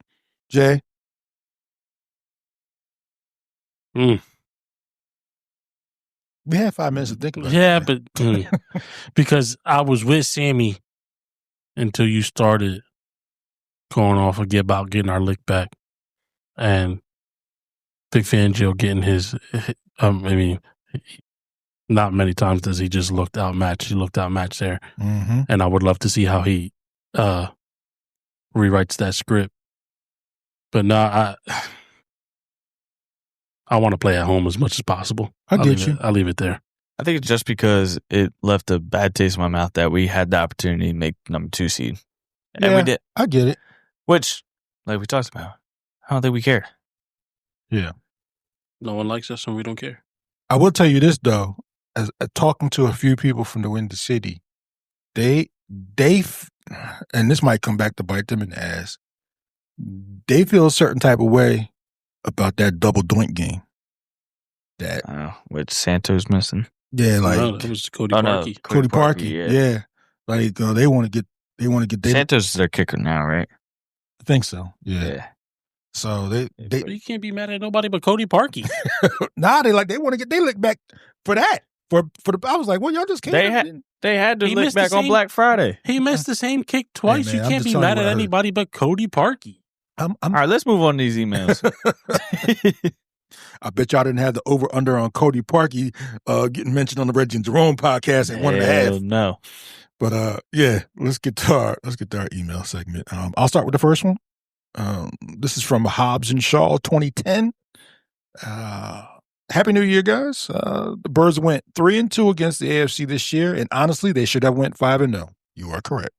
Jay. We had 5 minutes to think about it. Yeah, man. but because I was with Sammy until you started going off about getting our lick back, and Big Fangio getting his. I mean, not many times does he just looked outmatched. He looked outmatched there, Mm-hmm. and I would love to see how he rewrites that script. But no, I want to play at home as much as possible. I'll get you. I'll leave it there. I think it's just because it left a bad taste in my mouth that we had the opportunity to make number 2 seed. And we did. I get it. Which, like we talked about, I don't think we care. Yeah. No one likes us, and we don't care. I will tell you this though, as talking to a few people from the Windy City, they and this might come back to bite them in the ass. They feel a certain type of way about that double doink game. That I don't know, which Santos missing. yeah, like No, it was Cody Oh, no. Parkey. Cody Parkey. Yeah. Like they want to get. Santos is their kicker now, right? I think so. Yeah. So they You can't be mad at nobody but Cody Parkey. they want to get they lick back for that. For the I was like, well, y'all just can't. They had to He look missed the back on same- Black Friday. He missed the same kick twice. man, You I'm can't just be telling mad you at what I heard. anybody but Cody Parkey. All right, let's move on to these emails. I bet y'all didn't have the over under on Cody Parkey getting mentioned on the Reggie and Jerome podcast at 1.5. Hell no. But yeah, let's get to our email segment. I'll start with the first one. This is from Hobbs and Shaw 2010. Happy New Year, guys. The Birds went 3-2 against the AFC this year, and honestly, they should have went 5-0. You are correct.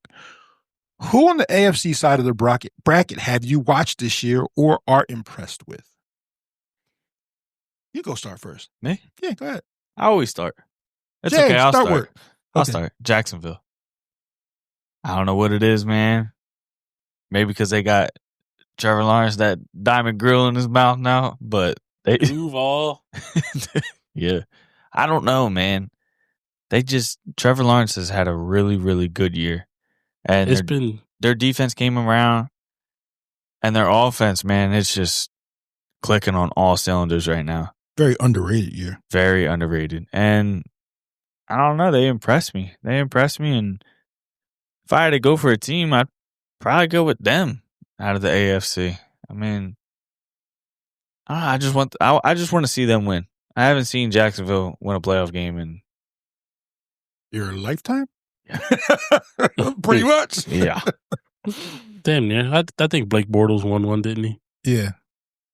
Who on the AFC side of the bracket have you watched this year or are impressed with? You go start first. Me? Yeah, go ahead. I always start. It's Jay, okay. I'll start. where? I'll Okay. start. Jacksonville. I don't know what it is, man. Maybe because they got Trevor Lawrence, that diamond grill in his mouth now, but they. Duval. Yeah. I don't know, man. Trevor Lawrence has had a really, really good year. And It's been their defense came around, and their offense, man, it's just clicking on all cylinders right now. Very underrated year. Very underrated. And I don't know, they impressed me. And if I had to go for a team, I'd probably go with them out of the AFC. I mean, I just want to see them win. I haven't seen Jacksonville win a playoff game in Your lifetime? Yeah. Pretty much. yeah. damn near. I think Blake Bortles won one, didn't he? Yeah.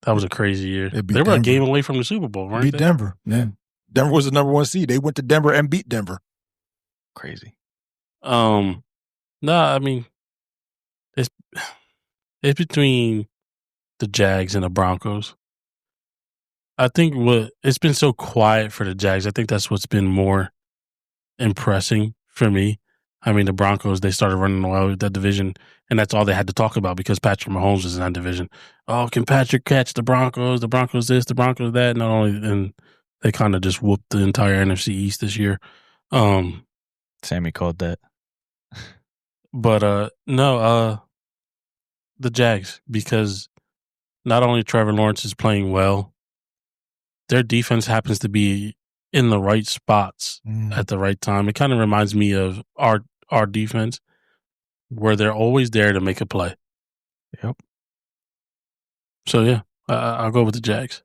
That was a crazy year. It beat They were a Denver. game away from the Super Bowl, weren't Beat they? Denver. Yeah. Denver was the number 1 seed. They went to Denver and beat Denver. Crazy. No, I mean, it's between the Jags and the Broncos. I think it's been so quiet for the Jags. I think that's what's been more impressing for me. I mean, the Broncos, they started running away with that division, And that's all they had to talk about because Patrick Mahomes was in that division. Oh, can Patrick catch the Broncos? The Broncos this, the Broncos that. Not only, and they kind of just whooped the entire NFC East this year. Sammy called that. But no, the Jags, because not only Trevor Lawrence is playing well, their defense happens to be in the right spots at the right time. It kind of reminds me of our defense, where they're always there to make a play. Yep. So yeah, I'll go with the Jags.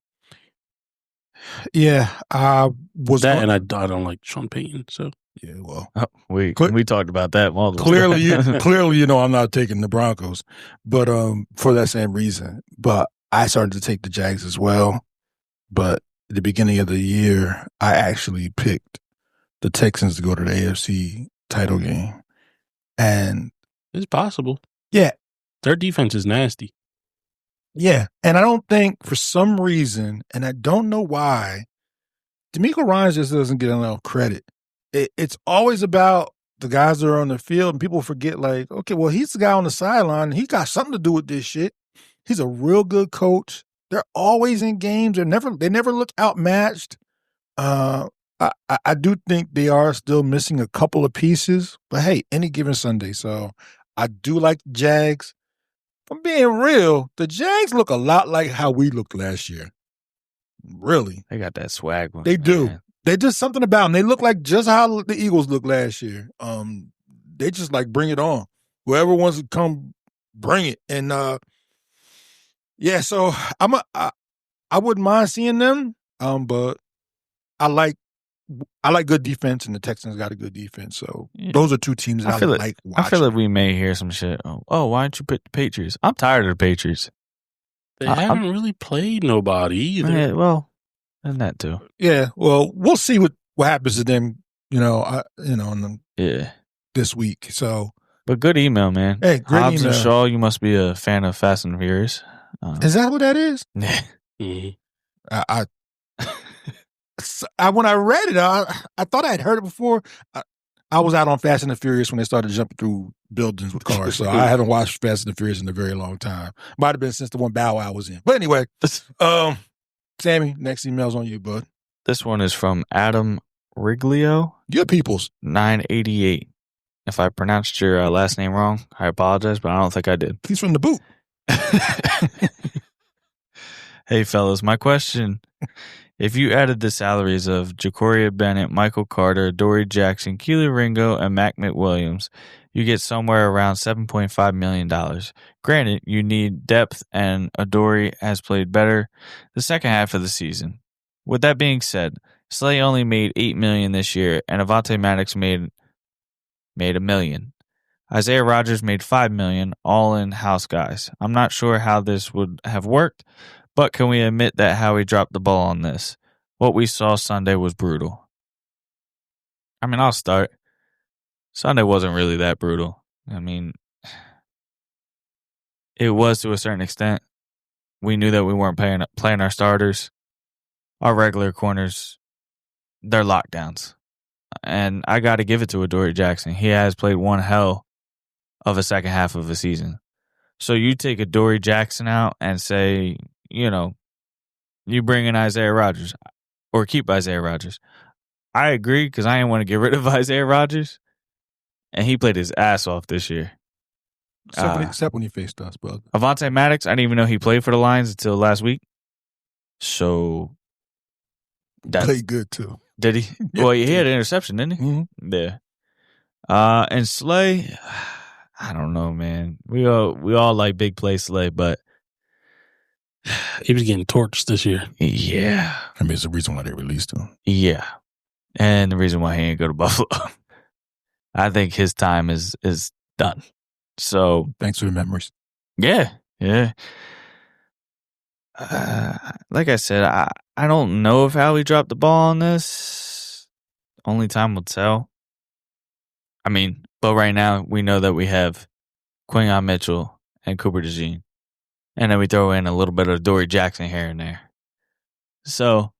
Yeah, I was that, and I don't like Sean Payton. So yeah, well, we talked about that multiple clearly, times. clearly, I'm not taking the Broncos, but for that same reason. But I started to take the Jags as well. But at the beginning of the year, I actually picked the Texans to go to the AFC title game, and it's possible. Yeah, their defense is nasty. Yeah, and I don't think for some reason, and I don't know why, D'Amico Ryans just doesn't get enough credit. It's always about the guys that are on the field, and people forget, like, okay, well, he's the guy on the sideline. And he got something to do with this shit. He's a real good coach. They're always in games. They never look outmatched. I do think they are still missing a couple of pieces, but hey, any given Sunday. So I do like the Jags. If I'm being real, the Jags look a lot like how we looked last year. Really. They got that swag. They do. Man. They just something about them. They look like just how the Eagles looked last year. They just like bring it on. Whoever wants to come, bring it. And yeah, so I wouldn't mind seeing them. But I like good defense, and the Texans got a good defense. So those are two teams that I like watching. I feel like we may hear some shit. Oh, why don't you pick the Patriots? I'm tired of the Patriots. They haven't really played nobody either. Yeah, well, and that too. Yeah, well, we'll see what happens to them. This week. So, but good email, man. Hey, great Hobbs email. And Shaw, you must be a fan of Fast and Furious. Is that what that is? Yeah. When I read it, I thought I had heard it before. I was out on Fast and the Furious when they started jumping through buildings with cars, so I haven't watched Fast and the Furious in a very long time. Might have been since the one Bow Wow was in. But anyway, Sammy, next email's on you, bud. This one is from Adam Riglio. Your peoples. 988. If I pronounced your last name wrong, I apologize, but I don't think I did. He's from the boot. Hey, fellas, my question. If you added the salaries of Jacoria Bennett, Michael Carter, Dory Jackson, Keely Ringo, and Mac McWilliams, you get somewhere around $7.5 million. Granted, you need depth, and Adoree has played better the second half of the season. With that being said, Slay only made $8 million this year, and Avonte Maddox made $1 million. Isaiah Rodgers made $5 million, all in-house guys. I'm not sure how this would have worked, but can we admit that Howie dropped the ball on this? What we saw Sunday was brutal. I mean, I'll start. Sunday wasn't really that brutal. I mean, it was to a certain extent. We knew that we weren't playing our starters. Our regular corners, they're lockdowns. And I got to give it to Adoree Jackson. He has played one hell of a second half of a season. So you take Adoree Jackson out and say, you bring in Isaiah Rodgers or keep Isaiah Rodgers. I agree because I didn't want to get rid of Isaiah Rodgers. And he played his ass off this year. Except when he faced us, bro. Avonte Maddox, I didn't even know he played for the Lions until last week. So played good too. Did he? Yeah, well, he had an interception, didn't he? Mm-hmm. Yeah. And Slay, I don't know, man. We all like big play Slay, but he was getting torched this year. Yeah. I mean, it's the reason why they released him. Yeah. And the reason why he ain't go to Buffalo. I think his time is done. So thanks for the memories. Yeah. Like I said, I don't know if Howie dropped the ball on this. Only time will tell. I mean, but right now we know that we have Quinyon Mitchell and Cooper DeJean. And then we throw in a little bit of Dory Jackson here and there. So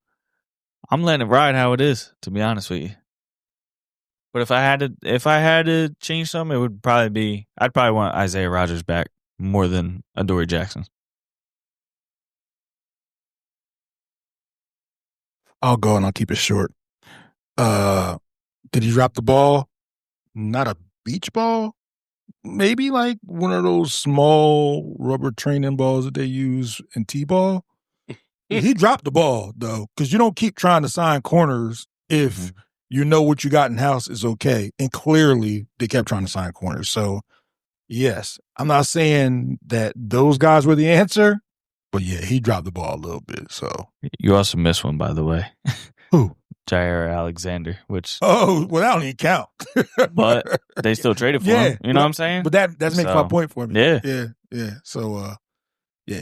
I'm letting it ride how it is, to be honest with you. But if I had to change something, it would probably be I'd probably want Isaiah Rodgers back more than Adoree Jackson. I'll go and I'll keep it short. Did he drop the ball? Not a beach ball. Maybe like one of those small rubber training balls that they use in T-ball. He dropped the ball though, because you don't keep trying to sign corners if you know what you got in house is okay. And clearly they kept trying to sign corners. So yes, I'm not saying that those guys were the answer, but yeah, he dropped the ball a little bit. So You also missed one, by the way. who? Jair Alexander, which Oh, well, that don't even count. but they still traded for him. You know what I'm saying? But that makes my point for me. Yeah. Yeah. So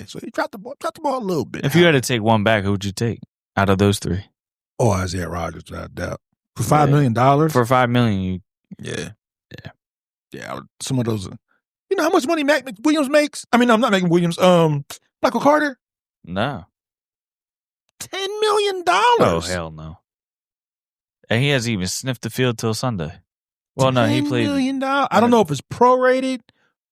so he dropped the ball a little bit. If you had to take one back, who would you take out of those three? Oh, Isaiah Rodgers, without doubt. For $5 million? For $5 million, Yeah. Some of those. You know how much money Mac Williams makes? I mean, I'm not making Williams. Michael Carter? no. $10 million. Oh, hell no. And he hasn't even sniffed the field till Sunday. Well, no, he played. $10 million. I don't know if it's prorated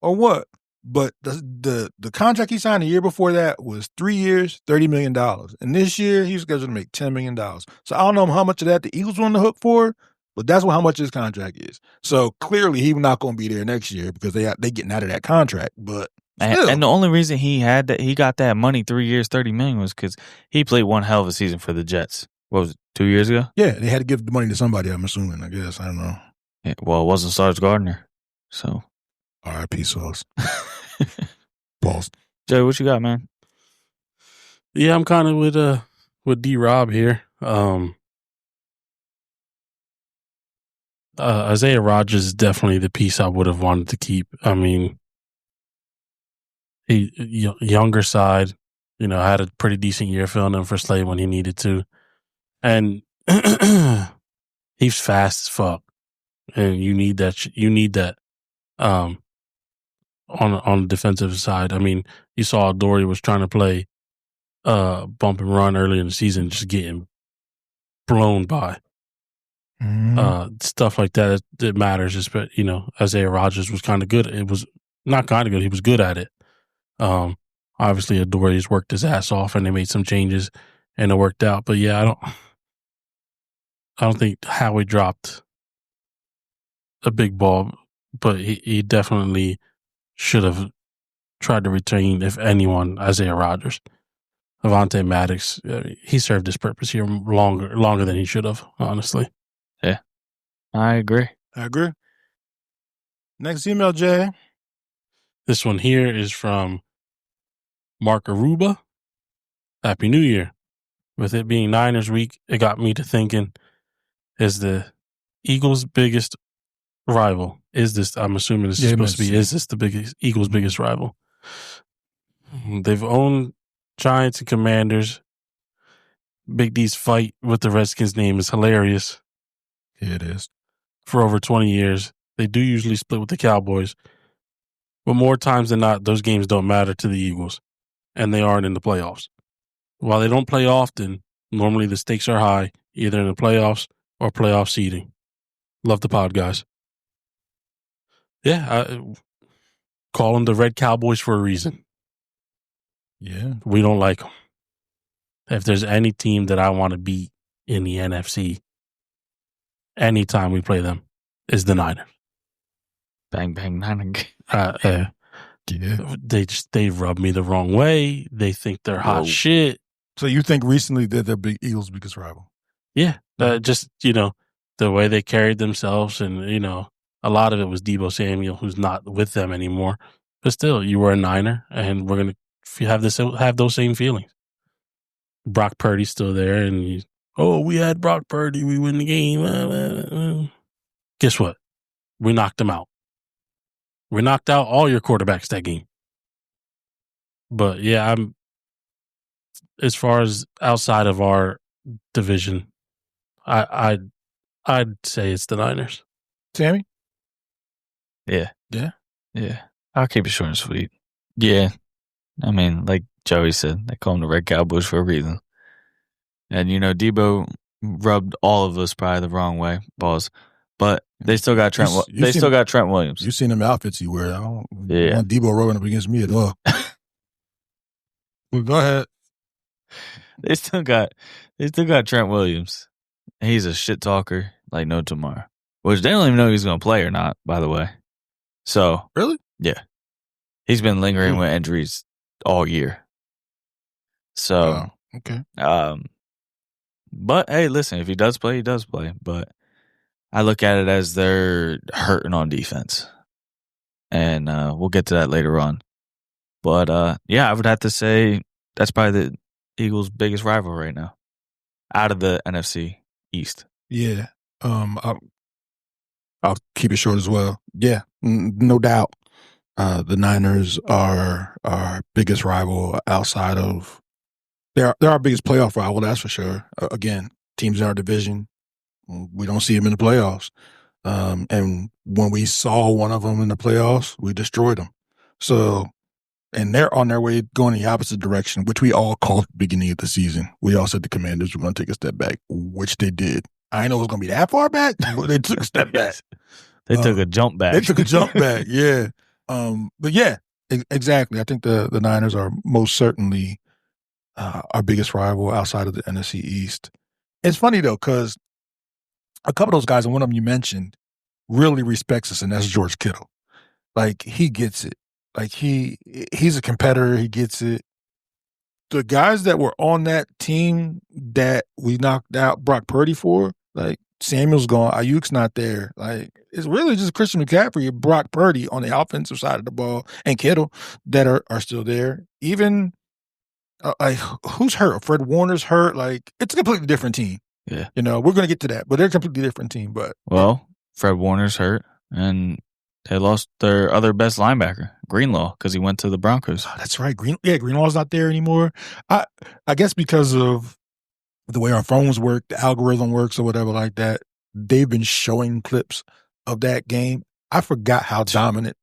or what, but the contract he signed the year before that was 3 years, $30 million. And this year, he's scheduled to make $10 million. So I don't know how much of that the Eagles were on the hook for, but that's how much his contract is. So clearly, he's not going to be there next year because they getting out of that contract. But and the only reason he got that money 3 years, $30 million was because he played one hell of a season for the Jets. What was it, 2 years ago? Yeah, they had to give the money to somebody, I'm assuming, I guess. I don't know. Yeah, well, it wasn't Sarge Gardner. So R.I.P. Sauce. Pause. Joe, what you got, man? Yeah, I'm kind of with D-Rob here. Isaiah Rodgers is definitely the piece I would have wanted to keep. I mean, he younger side, had a pretty decent year filling in for Slade when he needed to. And he's fast as fuck, and you need that. On the defensive side, I mean, you saw Dory was trying to play bump and run early in the season, just getting blown by. Stuff like that matters. Isaiah Rodgers was kind of good. It was not kind of good. He was good at it. Obviously, Adore's worked his ass off, and they made some changes, and it worked out. But yeah, I don't think Howie dropped a big ball, but he definitely should have tried to retain, if anyone, Isaiah Rodgers. Avonte Maddox, he served his purpose here longer than he should have, honestly. Yeah, I agree. Next email, Jay. This one here is from Mark Aruba. Happy New Year. With it being Niners week, it got me to thinking, is the Eagles' biggest rival? Is this, I'm assuming this is supposed to be, is this the Eagles' biggest rival? They've owned Giants and Commanders. Big D's fight with the Redskins name is hilarious. Yeah, it is. For over 20 years. They do usually split with the Cowboys. But more times than not, those games don't matter to the Eagles. And they aren't in the playoffs. While they don't play often, normally the stakes are high, either in the playoffs or playoff seeding. Love the pod, guys. Yeah, I call them the Red Cowboys for a reason. Yeah. We don't like them. If there's any team that I want to beat in the NFC, anytime we play them, is the Niners. Bang, bang, Niners. Yeah. They rub me the wrong way. They think they're hot shit. So you think recently they're the big Eagles' biggest rival? Yeah. Just, the way they carried themselves and, a lot of it was Deebo Samuel, who's not with them anymore. But still, you were a Niner, and we're going to have those same feelings. Brock Purdy's still there, and we had Brock Purdy, we win the game. Guess what? We knocked him out. We knocked out all your quarterbacks that game. But yeah, as far as outside of our division, I'd say it's the Niners. Sammy? Yeah. Yeah? Yeah. I'll keep it short and sweet. Yeah. I mean, like Joey said, they call them the Red Cowboys for a reason. And, Debo rubbed all of us probably the wrong way, balls. But they still got Trent. They still got Trent Williams. You've seen them outfits he wear. I don't Yeah. want Debo rolling up against me at all. Well, go ahead. They still got Trent Williams. He's a shit talker like no tomorrow. Which they don't even know if he's going to play or not, by the way. So really, yeah, he's been lingering with injuries all year. So okay. But hey, listen, if he does play, he does play. But I look at it as they're hurting on defense, and we'll get to that later on. But yeah, I would have to say that's probably the Eagles' biggest rival right now, out of the NFC East. Yeah, I'll keep it short as well. Yeah, no doubt. The Niners are our biggest rival outside of they're our biggest playoff rival. That's for sure. Again, teams in our division, we don't see them in the playoffs. And when we saw one of them in the playoffs, we destroyed them. So, and they're on their way going the opposite direction, which we all called at the beginning of the season. We all said the Commanders were going to take a step back, which they did. I didn't know it was going to be that far back, but they took a step back. They took a jump back. They took a jump back, yeah. But yeah, exactly. I think the Niners are most certainly our biggest rival outside of the NFC East. It's funny though, because a couple of those guys, and one of them you mentioned, really respects us, and that's George Kittle. Like, he gets it. Like, he's a competitor. He gets it. The guys that were on that team that we knocked out Brock Purdy for, like, Samuel's gone, Ayuk's not there. Like, it's really just Christian McCaffrey and Brock Purdy on the offensive side of the ball and Kittle that are still there. Even, like, who's hurt? Fred Warner's hurt. Like, it's a completely different team. Yeah. You know, we're going to get to that, but they're a completely different team. But well, Fred Warner's hurt, and they lost their other best linebacker, Greenlaw, because he went to the Broncos. Oh, that's right. Greenlaw's not there anymore. I guess because of the way our phones work, the algorithm works or whatever like that, they've been showing clips of that game. I forgot how dominant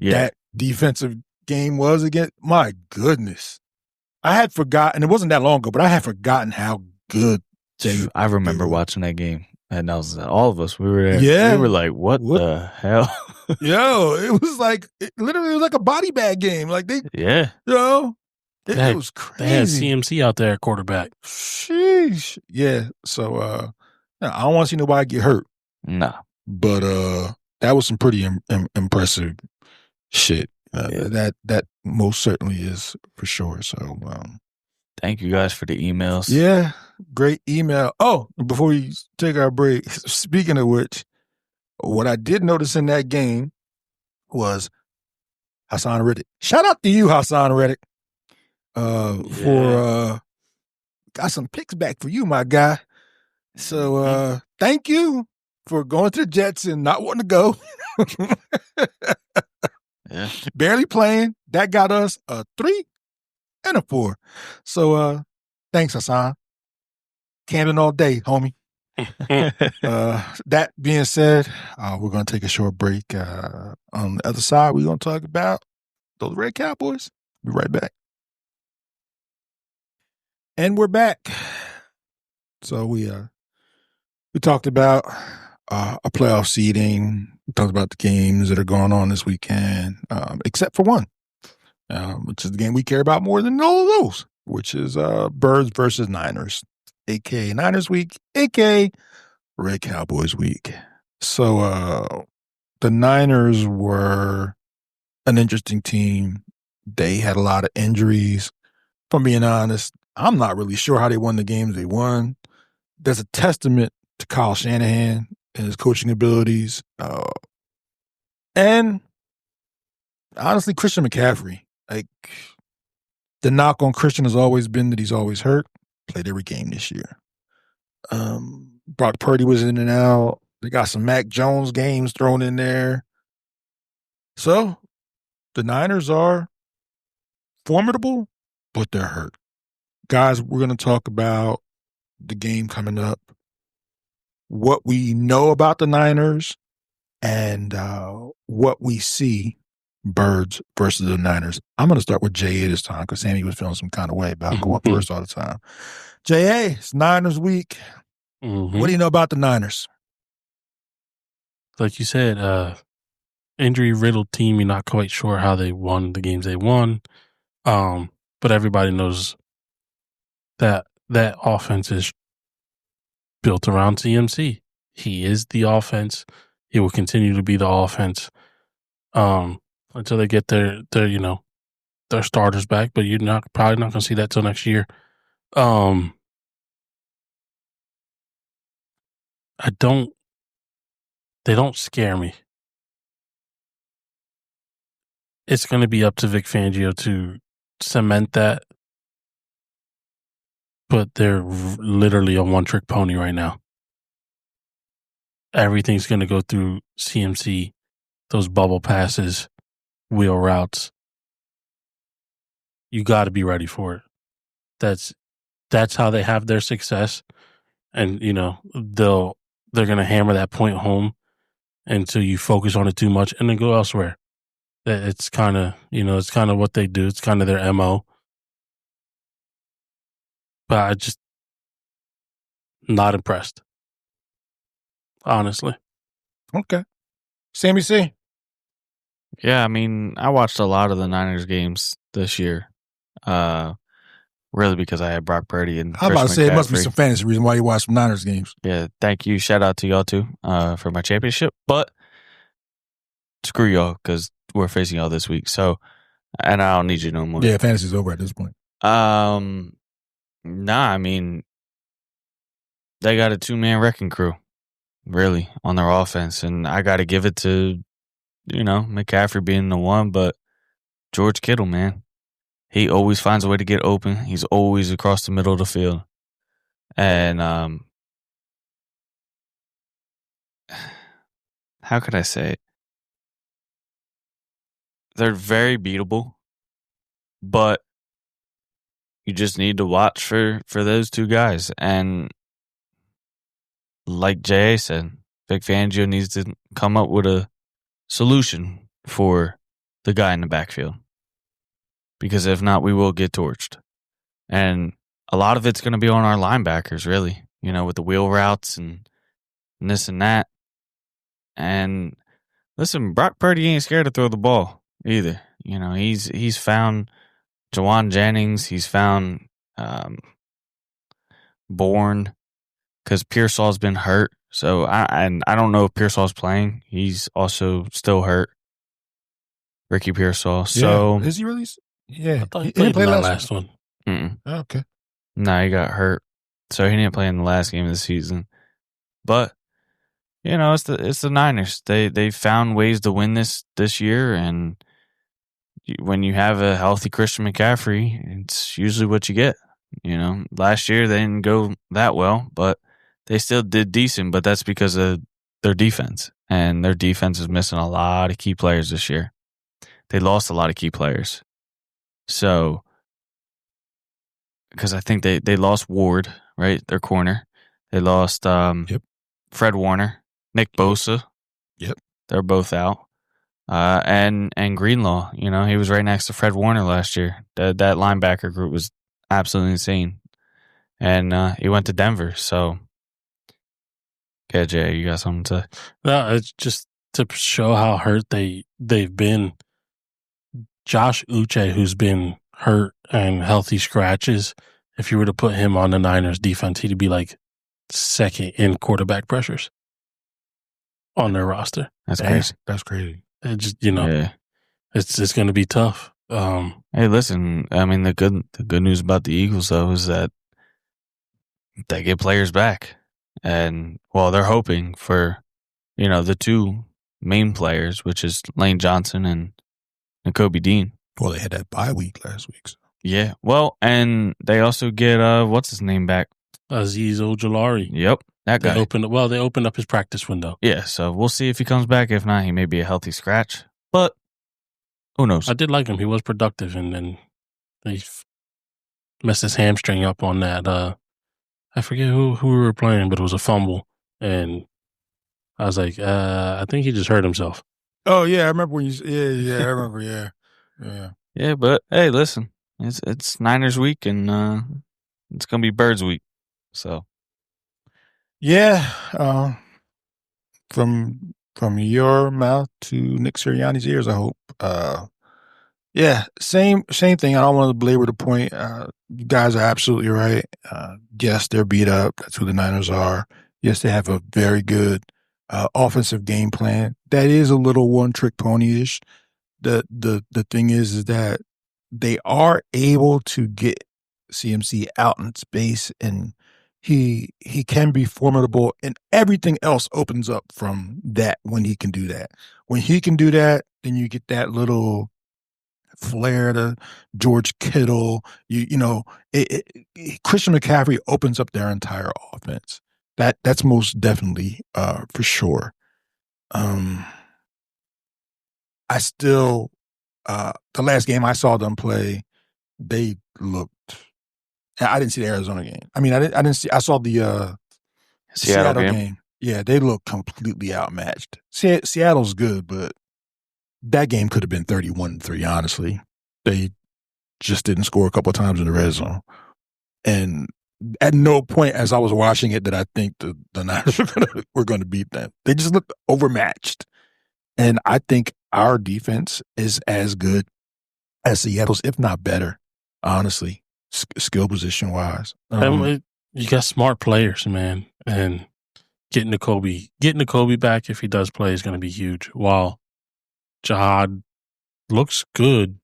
that defensive game was again. My goodness. I had forgotten, it wasn't that long ago, but I had forgotten how good I remember watching that game. And that was all of us. We were there. Yeah. We were like, what? The hell? Yo, it was like, literally, it was like a body bag game. Like, it was crazy. They had CMC out there at quarterback. Sheesh. Yeah. So, I don't want to see nobody get hurt. No. But that was some pretty impressive shit. That most certainly is for sure. So, thank you guys for the emails. Yeah. Great email. Oh, before we take our break, speaking of which, what I did notice in that game was Hassan Reddick. Shout out to you, Hassan Reddick, for got some picks back for you, my guy. So thank you for going to the Jets and not wanting to go. Yeah. Barely playing. That got us a 3 and a 4. So thanks, Hassan. Camden all day, homie. That being said, we're going to take a short break. On the other side, we're going to talk about those Red Cowboys. Be right back. And we're back. So we talked about a playoff seeding. We talked about the games that are going on this weekend, except for one, which is the game we care about more than all of those, which is Birds versus Niners. A.K.A. Niners Week, A.K.A. Red Cowboys Week. So the Niners were an interesting team. They had a lot of injuries. If I'm being honest, I'm not really sure how they won the games they won. There's a testament to Kyle Shanahan and his coaching abilities. And honestly, Christian McCaffrey. Like, the knock on Christian has always been that he's always hurt. Played every game this year. Brock Purdy was in and out. They got some Mac Jones games thrown in there. So the Niners are formidable, but they're hurt. Guys, we're going to talk about the game coming up, what we know about the Niners, and what we see Birds versus the Niners. I'm going to start with J.A. this time because Sammy was feeling some kind of way about going first all the time. J.A., it's Niners week. Mm-hmm. What do you know about the Niners? like you said, injury-riddled team. You're not quite sure how they won the games they won. But everybody knows that offense is built around CMC. He is the offense. He will continue to be the offense until they get their starters back. But you're probably not going to see that till next year. They don't scare me. It's going to be up to Vic Fangio to cement that. But they're literally a one-trick pony right now. Everything's going to go through CMC, those bubble passes, wheel routes. You got to be ready for it. That's how they have their success. And, they're going to hammer that point home until you focus on it too much and then go elsewhere. It's kind of, it's kind of what they do. It's kind of their MO. But I just not impressed. Honestly. Okay. Sammy C. Yeah, I mean, I watched a lot of the Niners games this year. Really because I had Brock Purdy and I'm about to say it must be McCaffrey. some fantasy reason why you watch some Niners games. Yeah, thank you. Shout out to y'all too for my championship. But screw y'all because we're facing y'all this week. So, and I don't need you no more. Yeah, fantasy's over at this point. Nah, I mean, they got a 2-man wrecking crew, really, on their offense. And I got to give it to, McCaffrey being the one, but George Kittle, man. He always finds a way to get open. He's always across the middle of the field. And how could I say it? They're very beatable, but you just need to watch for those two guys. And like Jay said, Vic Fangio needs to come up with a solution for the guy in the backfield. Because if not, we will get torched. And a lot of it's going to be on our linebackers, really, with the wheel routes and this and that. And listen, Brock Purdy ain't scared to throw the ball either. He's found Jawan Jennings. He's found Bourne because Pearsall's been hurt. So I don't know if Pearsall's playing. He's also still hurt. Ricky Pearsall. So is he really? Yeah, I thought he played in that last one. Mm-mm. Oh, okay. No, he got hurt, so he didn't play in the last game of the season. But it's the Niners. They found ways to win this year, and when you have a healthy Christian McCaffrey, it's usually what you get. Last year they didn't go that well, but they still did decent. But that's because of their defense, and their defense is missing a lot of key players this year. They lost a lot of key players. So, because I think they lost Ward, right? Their corner. They lost Fred Warner, Nick Bosa. Yep. They're both out. And Greenlaw, he was right next to Fred Warner last year. That linebacker group was absolutely insane. And he went to Denver. So, okay, Jay, you got something to say? No, it's just to show how hurt they've been. Josh Uche, who's been hurt and healthy scratches, if you were to put him on the Niners defense, he'd be like second in quarterback pressures on their roster. That's crazy. That's crazy. It just, Yeah. it's going to be tough. Hey, listen, I mean, the good news about the Eagles, though, is that they get players back. And, well, they're hoping for, the two main players, which is Lane Johnson and Kobe Dean. Well, they had that bye week last week. So. Yeah. Well, and they also get, what's his name back? Azeez Ojulari. Yep. That guy. They opened up his practice window. Yeah. So we'll see if he comes back. If not, he may be a healthy scratch. But who knows? I did like him. He was productive, and then he messed his hamstring up on that. I forget who we were playing, but it was a fumble. And I was like, I think he just hurt himself. Oh, yeah. I remember when I remember. Yeah. Yeah, but hey, listen, it's Niners week, and it's gonna be Birds week. So Yeah. From from your mouth to Nick Sirianni's ears, I hope. Yeah, same thing. I don't want to belabor the point. You guys are absolutely right. Yes, they're beat up. That's who the Niners are. Yes, they have a very good offensive game plan. That is a little one-trick pony-ish. The thing is that they are able to get CMC out in space, and he can be formidable, and everything else opens up from that when he can do that. When he can do that, then you get that little flair to George Kittle. Christian McCaffrey opens up their entire offense. That's most definitely for sure. I still the last game I saw them play, they looked. I didn't see the Arizona game. I mean, I didn't see. I saw the Seattle game. Yeah, they look completely outmatched. Seattle's good, but that game could have been 31-3, honestly. They just didn't score a couple of times in the red zone. And at no point as I was watching it did I think the Niners were going to beat them. They just looked overmatched. And I think our defense is as good as Seattle's, if not better, honestly, skill position wise. You got smart players, man. And getting the Kobe back if he does play is going to be huge. While Jihad looks good,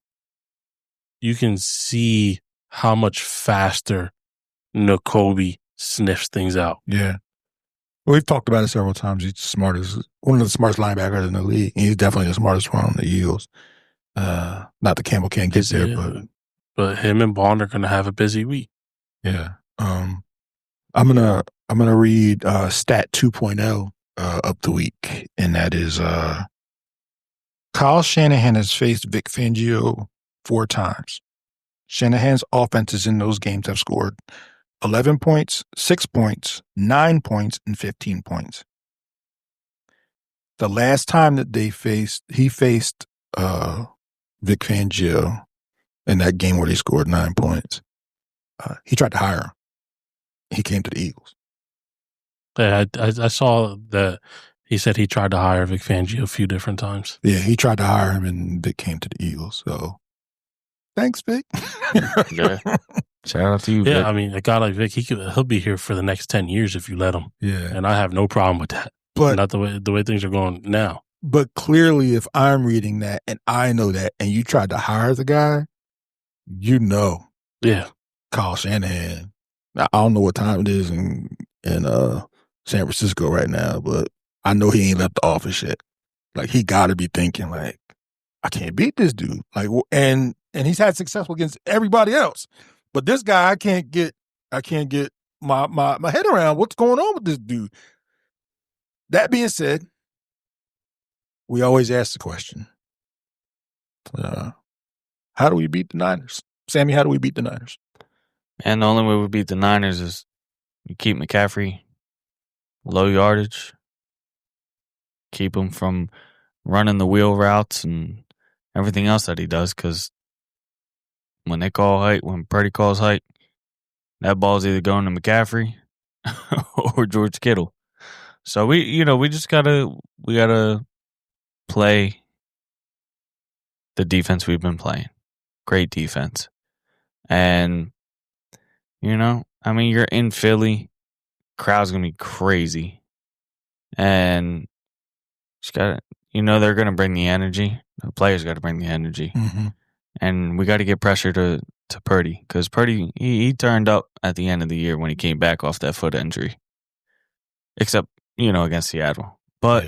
you can see how much faster Nakobe sniffs things out. Yeah. We've talked about it several times. He's one of the smartest linebackers in the league. He's definitely the smartest one on the Eagles. Not that Campbell can't get there, but him and Bond are going to have a busy week. Yeah. I'm gonna read stat 2.0 of the week, and that is Kyle Shanahan has faced Vic Fangio 4 times. Shanahan's offenses in those games have scored 11 points, 6 points, 9 points, and 15 points. The last time that he faced Vic Fangio in that game where they scored 9 points, he tried to hire him. He came to the Eagles. Yeah, I saw that he said he tried to hire Vic Fangio a few different times. Yeah, he tried to hire him, and Vic came to the Eagles. So, thanks, Vic. Yeah. Shout out to you, Vic. Yeah, I mean, a guy like Vic, he'll be here for the next 10 years if you let him. Yeah. And I have no problem with that. But not the way things are going now. But clearly, if I'm reading that and I know that, and you tried to hire the guy, Yeah. Kyle Shanahan. I don't know what time it is in San Francisco right now, but I know he ain't left the office yet. Like, he got to be thinking, like, I can't beat this dude. Like, and he's had success against everybody else, but this guy, I can't get my head around what's going on with this dude. That being said, we always ask the question, how do we beat the Niners? Sammy, how do we beat the Niners? And the only way we beat the Niners is you keep McCaffrey low yardage, keep him from running the wheel routes and everything else that he does, because when they call height, when Purdy calls height, that ball's either going to McCaffrey or George Kittle. So we just gotta play the defense we've been playing. Great defense. And you're in Philly, crowd's gonna be crazy. And just gotta they're gonna bring the energy. The players gotta bring the energy. Mm-hmm. And we gotta get pressure to Purdy, because Purdy he turned up at the end of the year when he came back off that foot injury. Except, against Seattle. But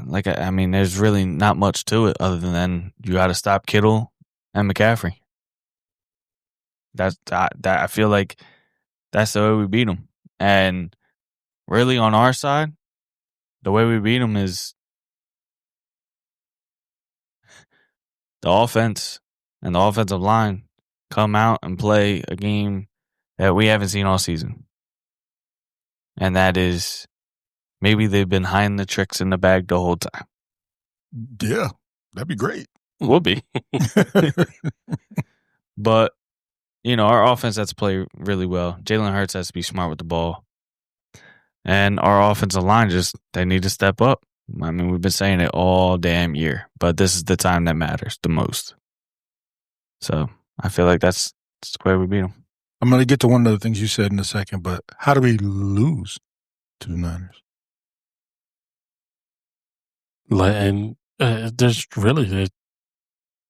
there's really not much to it other than you got to stop Kittle and McCaffrey. I feel like that's the way we beat them. And really, on our side, the way we beat them is the offense and the offensive line come out and play a game that we haven't seen all season. And that is, maybe they've been hiding the tricks in the bag the whole time. Yeah, that'd be great. Would be. But, our offense has to play really well. Jalen Hurts has to be smart with the ball. And our offensive line they need to step up. I mean, we've been saying it all damn year, but this is the time that matters the most. So I feel like that's the way we beat them. I'm going to get to one of the things you said in a second, but how do we lose to the Niners? And there's really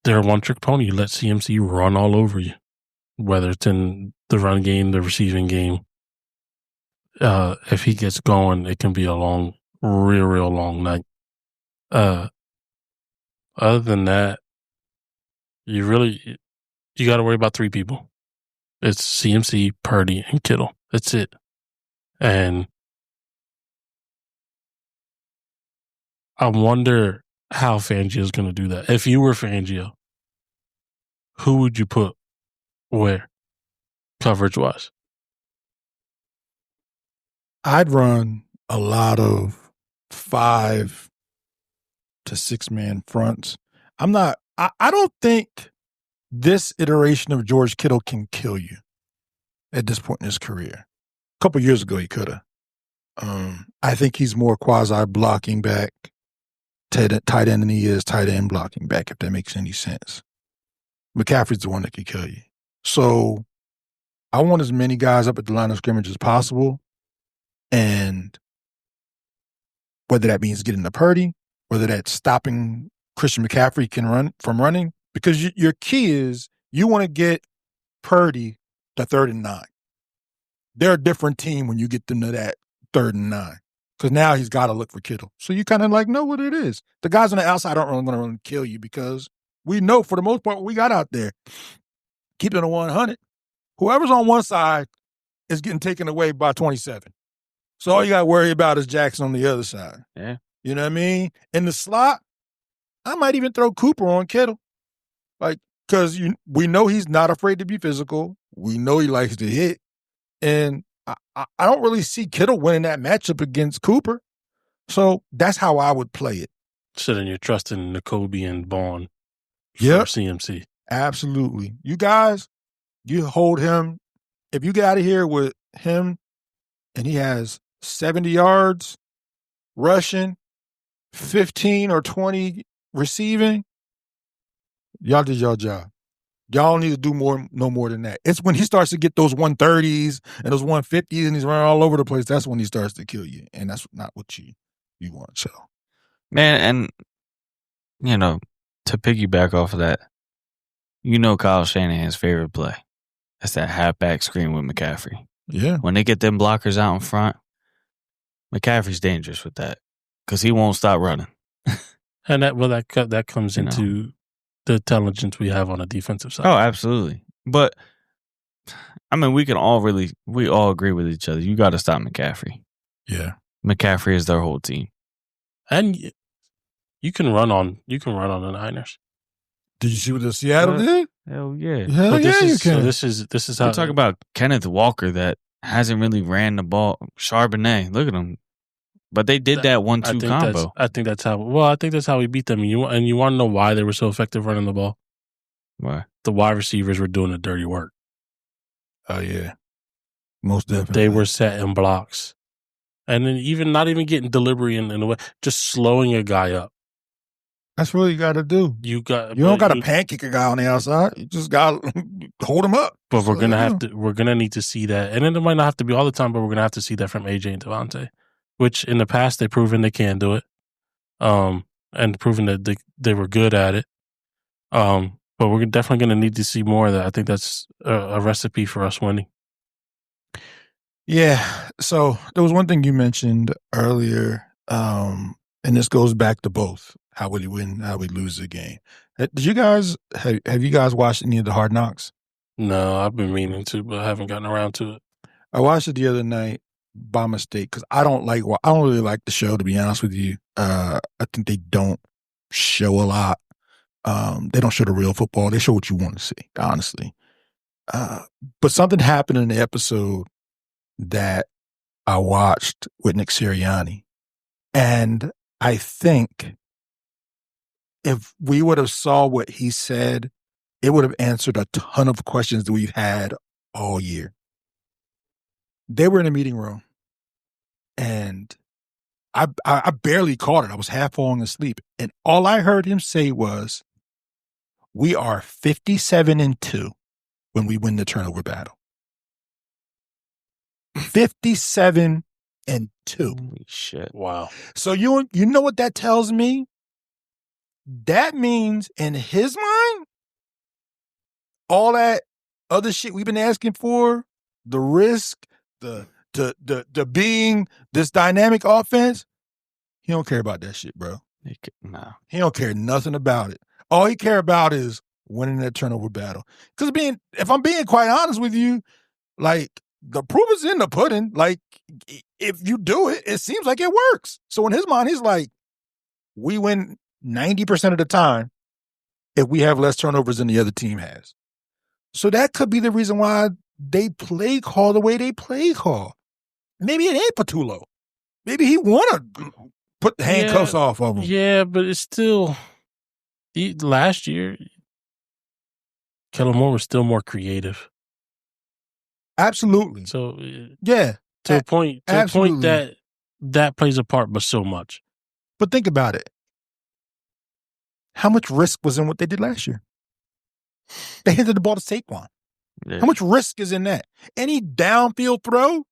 they're a one-trick pony. You let CMC run all over you, whether it's in the run game, the receiving game. If he gets going, it can be a long, real long night. Other than that, you got to worry about three people. It's CMC, Purdy, and Kittle. That's it. And I wonder how Fangio is going to do that. If you were Fangio, who would you put where, coverage-wise? I'd run a lot of 5 to 6 man fronts. I don't think this iteration of George Kittle can kill you at this point in his career. A couple years ago, he could have. I think he's more quasi blocking back, tight end than he is tight end blocking back, if that makes any sense. McCaffrey's the one that can kill you. So I want as many guys up at the line of scrimmage as possible. And whether that means getting to Purdy, whether that's stopping Christian McCaffrey from running, because your key is you want to get Purdy to 3rd and 9. They're a different team when you get them to that 3rd and 9, because now he's got to look for Kittle. So you kind of know what it is. The guys on the outside aren't really going to run and kill you, because we know for the most part what we got out there. Keep it on 100. Whoever's on one side is getting taken away by 27. So all you got to worry about is Jackson on the other side. Yeah. You know what I mean? In the slot, I might even throw Cooper on Kittle. Because we know he's not afraid to be physical. We know he likes to hit. And I don't really see Kittle winning that matchup against Cooper. So that's how I would play it. So then you're trusting N'Kobe and Vaughn for Yep. CMC. Absolutely. You guys, you hold him. If you get out of here with him and he has 70 yards rushing, 15 or 20 receiving, y'all did your job. Y'all need to do no more than that. It's when he starts to get those 130s and those 150s and he's running all over the place, that's when he starts to kill you. And that's not what you want. So, Man, and, to piggyback off of that, Kyle Shanahan's favorite play. That's that halfback screen with McCaffrey. yeah. When they get them blockers out in front, McCaffrey's dangerous with that because he won't stop running. And that comes into the intelligence we have on the defensive side. Oh, absolutely. But I mean, we all agree with each other. You got to stop McCaffrey. Yeah. McCaffrey is their whole team. And you can run on the Niners. Did you see what the Seattle did? Hell yeah. Hell But yeah, you so can. this is how We're talking about Kenneth Walker that hasn't really ran the ball. Charbonnet, look at him. But they did that 1-2 combo. I think that's how we beat them. And you want to know why they were so effective running the ball? Why? The wide receivers were doing the dirty work. Oh, yeah. Most definitely. They were setting blocks. And then not even getting delivery in the way, just slowing a guy up. That's what you got to do. You don't got to pancake a guy on the outside. You just got to hold him up. But we're gonna need to see that, and then it might not have to be all the time, but we're gonna have to see that from AJ and Devontae, which in the past they've proven they can do it, and proven that they were good at it. But we're definitely gonna need to see more of that. I think that's a recipe for us winning. Yeah. So there was one thing you mentioned earlier, and this goes back to both. How would he win? How would he lose the game? Did you guys have you guys watched any of the Hard Knocks? No, I've been meaning to, but I haven't gotten around to it. I watched it the other night by mistake because I don't really like the show, to be honest with you. I think they don't show a lot. They don't show the real football. They show what you want to see, honestly. But something happened in the episode that I watched with Nick Sirianni, and I think if we would have saw what he said, it would have answered a ton of questions that we've had all year. They were in a meeting room, And I barely caught it. I was half falling asleep. And all I heard him say was, we are 57-2 when we win the turnover battle. 57-2. Holy shit. Wow. So you know what that tells me? That means in his mind, all that other shit we've been asking for, the risk, the being this dynamic offense, he don't care about that shit, bro. No. He don't care nothing about it. All he care about is winning that turnover battle. Because if I'm being quite honest with you, like, the proof is in the pudding. Like, if you do it, it seems like it works. So in his mind, he's like, we win 90% of the time if we have less turnovers than the other team has. So that could be the reason why they play call the way they play call. Maybe it ain't Patullo. Maybe he want to put the handcuffs off of him. Yeah, but it's still last year. Kellen Moore was still more creative. Absolutely. So yeah, to a point that plays a part, but so much. But think about it. How much risk was in what they did last year? They handed the ball to Saquon. Yeah. How much risk is in that? Any downfield throw,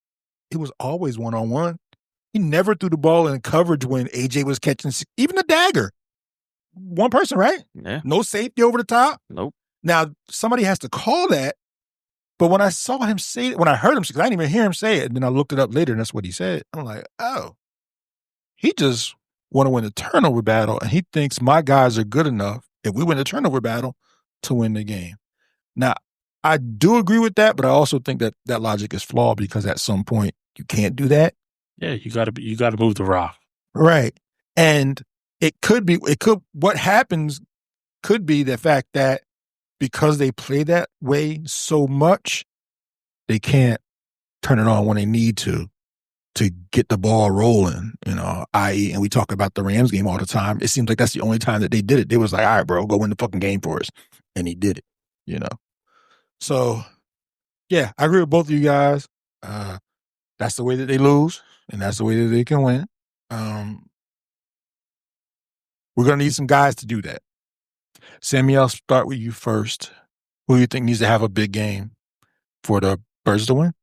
it was always one-on-one. He never threw the ball in coverage when AJ was catching, even the dagger. One person, right? Yeah. No safety over the top. Nope. Now, somebody has to call that. But when I saw him say it, when I heard him, because I didn't even hear him say it, and then I looked it up later, and that's what he said. I'm like, oh, he just want to win the turnover battle, and he thinks my guys are good enough, if we win the turnover battle, to win the game. Now, I do agree with that, but I also think that that logic is flawed because at some point you can't do that. Yeah, you got to move the rock. Right. And what happens could be the fact that because they play that way so much, they can't turn it on when they need to get the ball rolling, i.e., and we talk about the Rams game all the time. It seems like that's the only time that they did it. They was like, all right, bro, go win the fucking game for us. And he did it, So, yeah, I agree with both of you guys. That's the way that they lose, and that's the way that they can win. We're going to need some guys to do that. Sammy, I'll start with you first. Who do you think needs to have a big game for the Birds to win?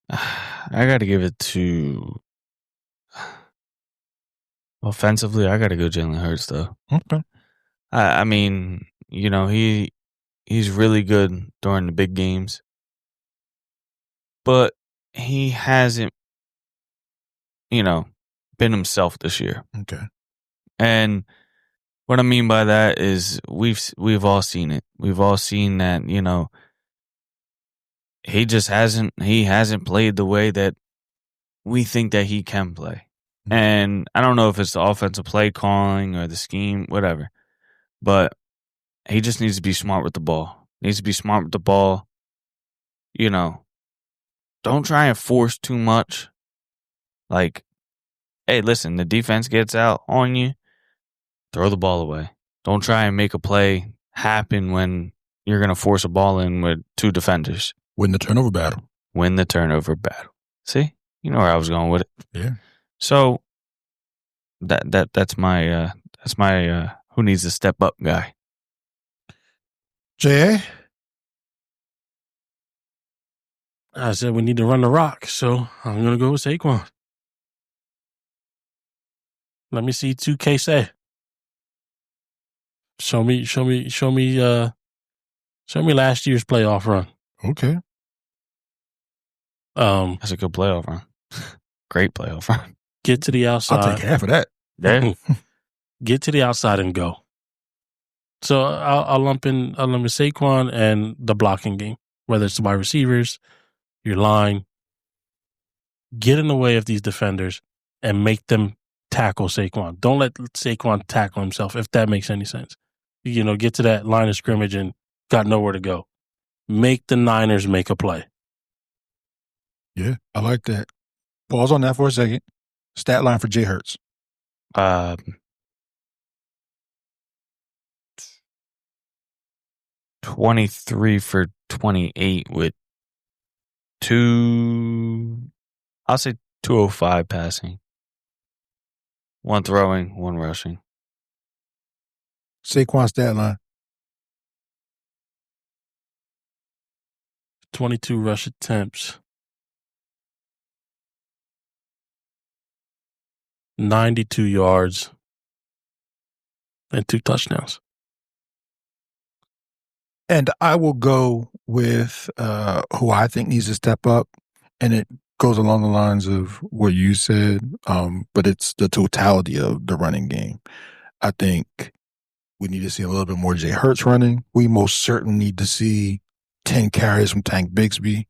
I got to give it to offensively. I got to go Jalen Hurts though. Okay. I mean, he's really good during the big games, but he hasn't, been himself this year. Okay. And what I mean by that is we've all seen it. We've all seen that, he just hasn't played the way that we think that he can play. Mm-hmm. And I don't know if it's the offensive play calling or the scheme, whatever. But he just needs to be smart with the ball. Don't try and force too much. Like, hey, listen, the defense gets out on you, throw the ball away. Don't try and make a play happen when you're going to force a ball in with two defenders. Win the turnover battle. See? You know where I was going with it. Yeah. So that's my who needs to step up guy. Jay? I said we need to run the rock, so I'm going to go with Saquon. Let me see 2K say. Show me last year's playoff run. Okay. That's a good playoff run. Great playoff run. Get to the outside. I'll take half of that. Yeah. Get to the outside and go. So I'll lump in Saquon and the blocking game, whether it's the wide receivers, your line. Get in the way of these defenders and make them tackle Saquon. Don't let Saquon tackle himself, if that makes any sense. Get to that line of scrimmage and got nowhere to go. Make the Niners make a play. Yeah, I like that. Pause on that for a second. Stat line for Jay Hurts. 23 for 28 with I'll say 205 passing. 1 throwing, 1 rushing. Saquon stat line. 22 rush attempts. 92 yards. And 2 touchdowns. And I will go with who I think needs to step up. And it goes along the lines of what you said, but it's the totality of the running game. I think we need to see a little bit more Jay Hurts running. We most certainly need to see 10 carries from Tank Bigsby.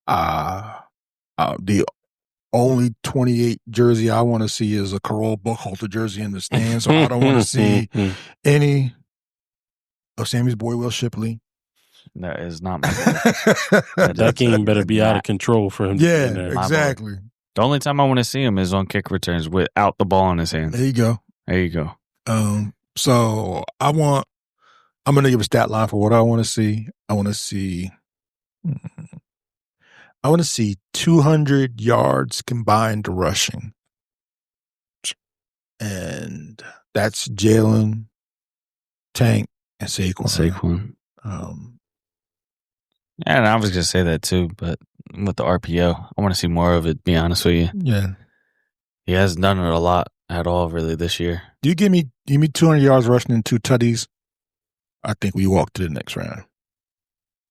The only 28 jersey I want to see is a Carole Buckhalter jersey in the stand. So I don't want to see any of Sammy's boy Will Shipley. That is not my boy. That game better be out of control for him. Yeah, to be in there. exactly. The only time I want to see him is on kick returns without the ball in his hands. There you go. There you go. So I'm going to give a stat line for what I want to see. I want to see 200 yards combined rushing. And that's Jalen, Tank, and Saquon. And I was going to say that too, but with the RPO, I want to see more of it, be honest with you. Yeah. He hasn't done it a lot at all, really, this year. Do you give me 200 yards rushing and 2 tutties? I think we walk to the next round.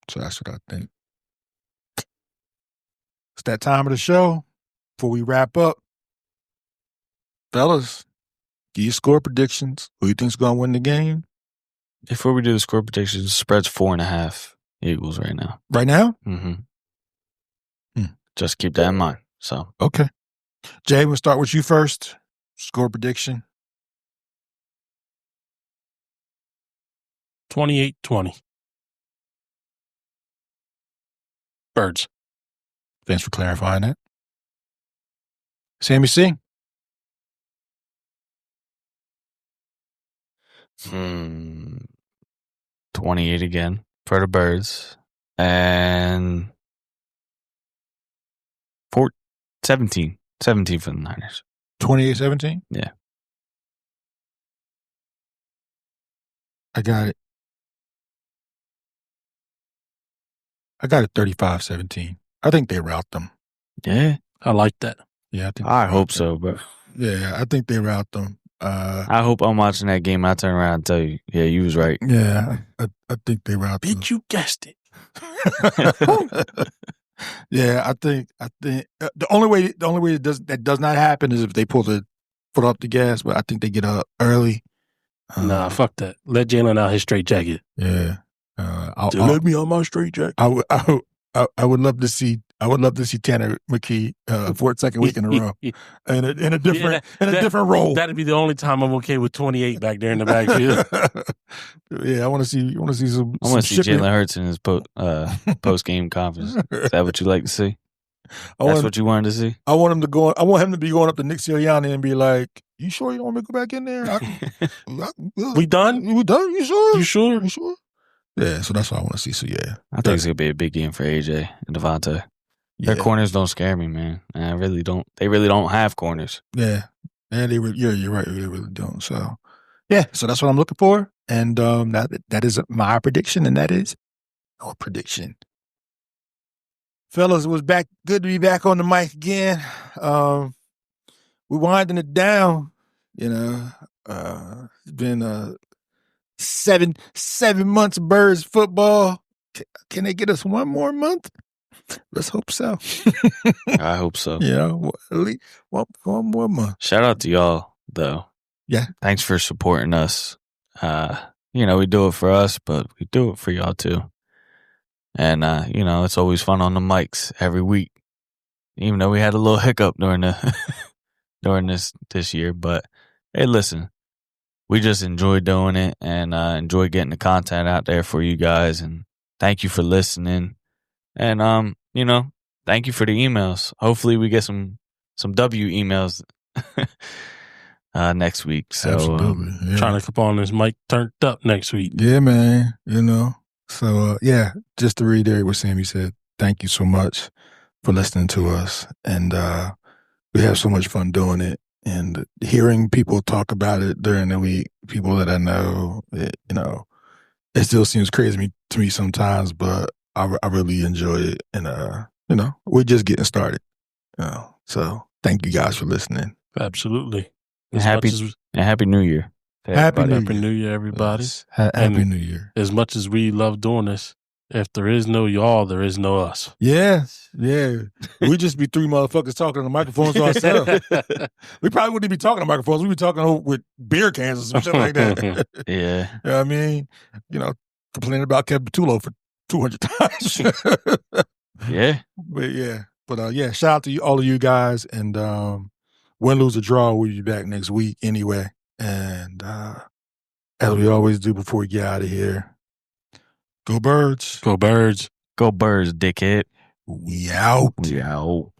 So that's what I think. It's that time of the show. Before we wrap up, fellas, give your score predictions. Who you think's going to win the game? Before we do the score predictions, the spread's 4.5 Eagles right now. Right now? Mm-hmm. Just keep that in mind. So okay. Jay, we'll start with you first. Score prediction. 28-20. Birds. Thanks for clarifying that. Sammy C. 28 again for the Birds. And 17 for the Niners. 28-17? Yeah. I got it. I got it 35-17. I think they rout them. Yeah. I like that. Yeah, I think I hope so, bro. Yeah, I think they rout them. I hope I'm watching that game. I turn around and tell you, yeah, you was right. Yeah, I think they rout them. Bitch, you guessed it. Yeah, I think the only way that does not happen is if they pull up the gas. But I think they get up early. Nah, fuck that. Let Jalen out his straight jacket. Yeah, let me on my straight jacket. I would love to see Tanner McKee for a second week in a row in a different role. That'd be the only time I'm okay with 28 back there in the backfield. Yeah, I want to see some. I want to see Jalen Hurts in his post game conference. Is that what you like to see? That's what you wanted to see? I want him to go. I want him to be going up to Nick Sirianni and be like, "You sure you don't want me to go back in there? We done? We done? You sure? You sure? You sure?" Yeah, so that's what I want to see. So yeah, I think it's gonna be a big game for AJ and Devontae. Their corners don't scare me, man. I really don't. They really don't have corners. Yeah, you're right. They really don't. So yeah, so that's what I'm looking for, and that is my prediction, and that is our prediction. Fellas, it was good to be back on the mic again. We're winding it down. It's been 7 months of Birds football. Can they get us one more month? Let's hope so. I hope so. At least one more month. Shout out to y'all, though. Yeah. Thanks for supporting us. We do it for us, but we do it for y'all too. And it's always fun on the mics every week. Even though we had a little hiccup during this year, but hey, listen. We just enjoy doing it and enjoy getting the content out there for you guys. And thank you for listening. And, thank you for the emails. Hopefully we get some W emails next week. So, absolutely. Trying to keep on this mic turned up next week. Yeah, man. So, just to reiterate what Sammy said, thank you so much for listening to us. And we have so much fun doing it. And hearing people talk about it during the week, people that I know, it still seems crazy to me sometimes, but I really enjoy it. And, we're just getting started. So thank you guys for listening. Absolutely. Happy New Year. Happy New Year, everybody. Yes. Happy New Year. As much as we love doing this, if there is no y'all, there is no us. Yeah. We just be three motherfuckers talking on the microphones to ourselves. We probably wouldn't be talking on microphones. We'd be talking with beer cans or some shit like that. Yeah. You know what I mean? Complaining about Kevin Tulo for 200 times. Yeah. But shout out to all of you guys. And win, lose, or draw, we'll be back next week anyway. And as we always do before we get out of here, go Birds. Go Birds. Go Birds, dickhead. We out. We out.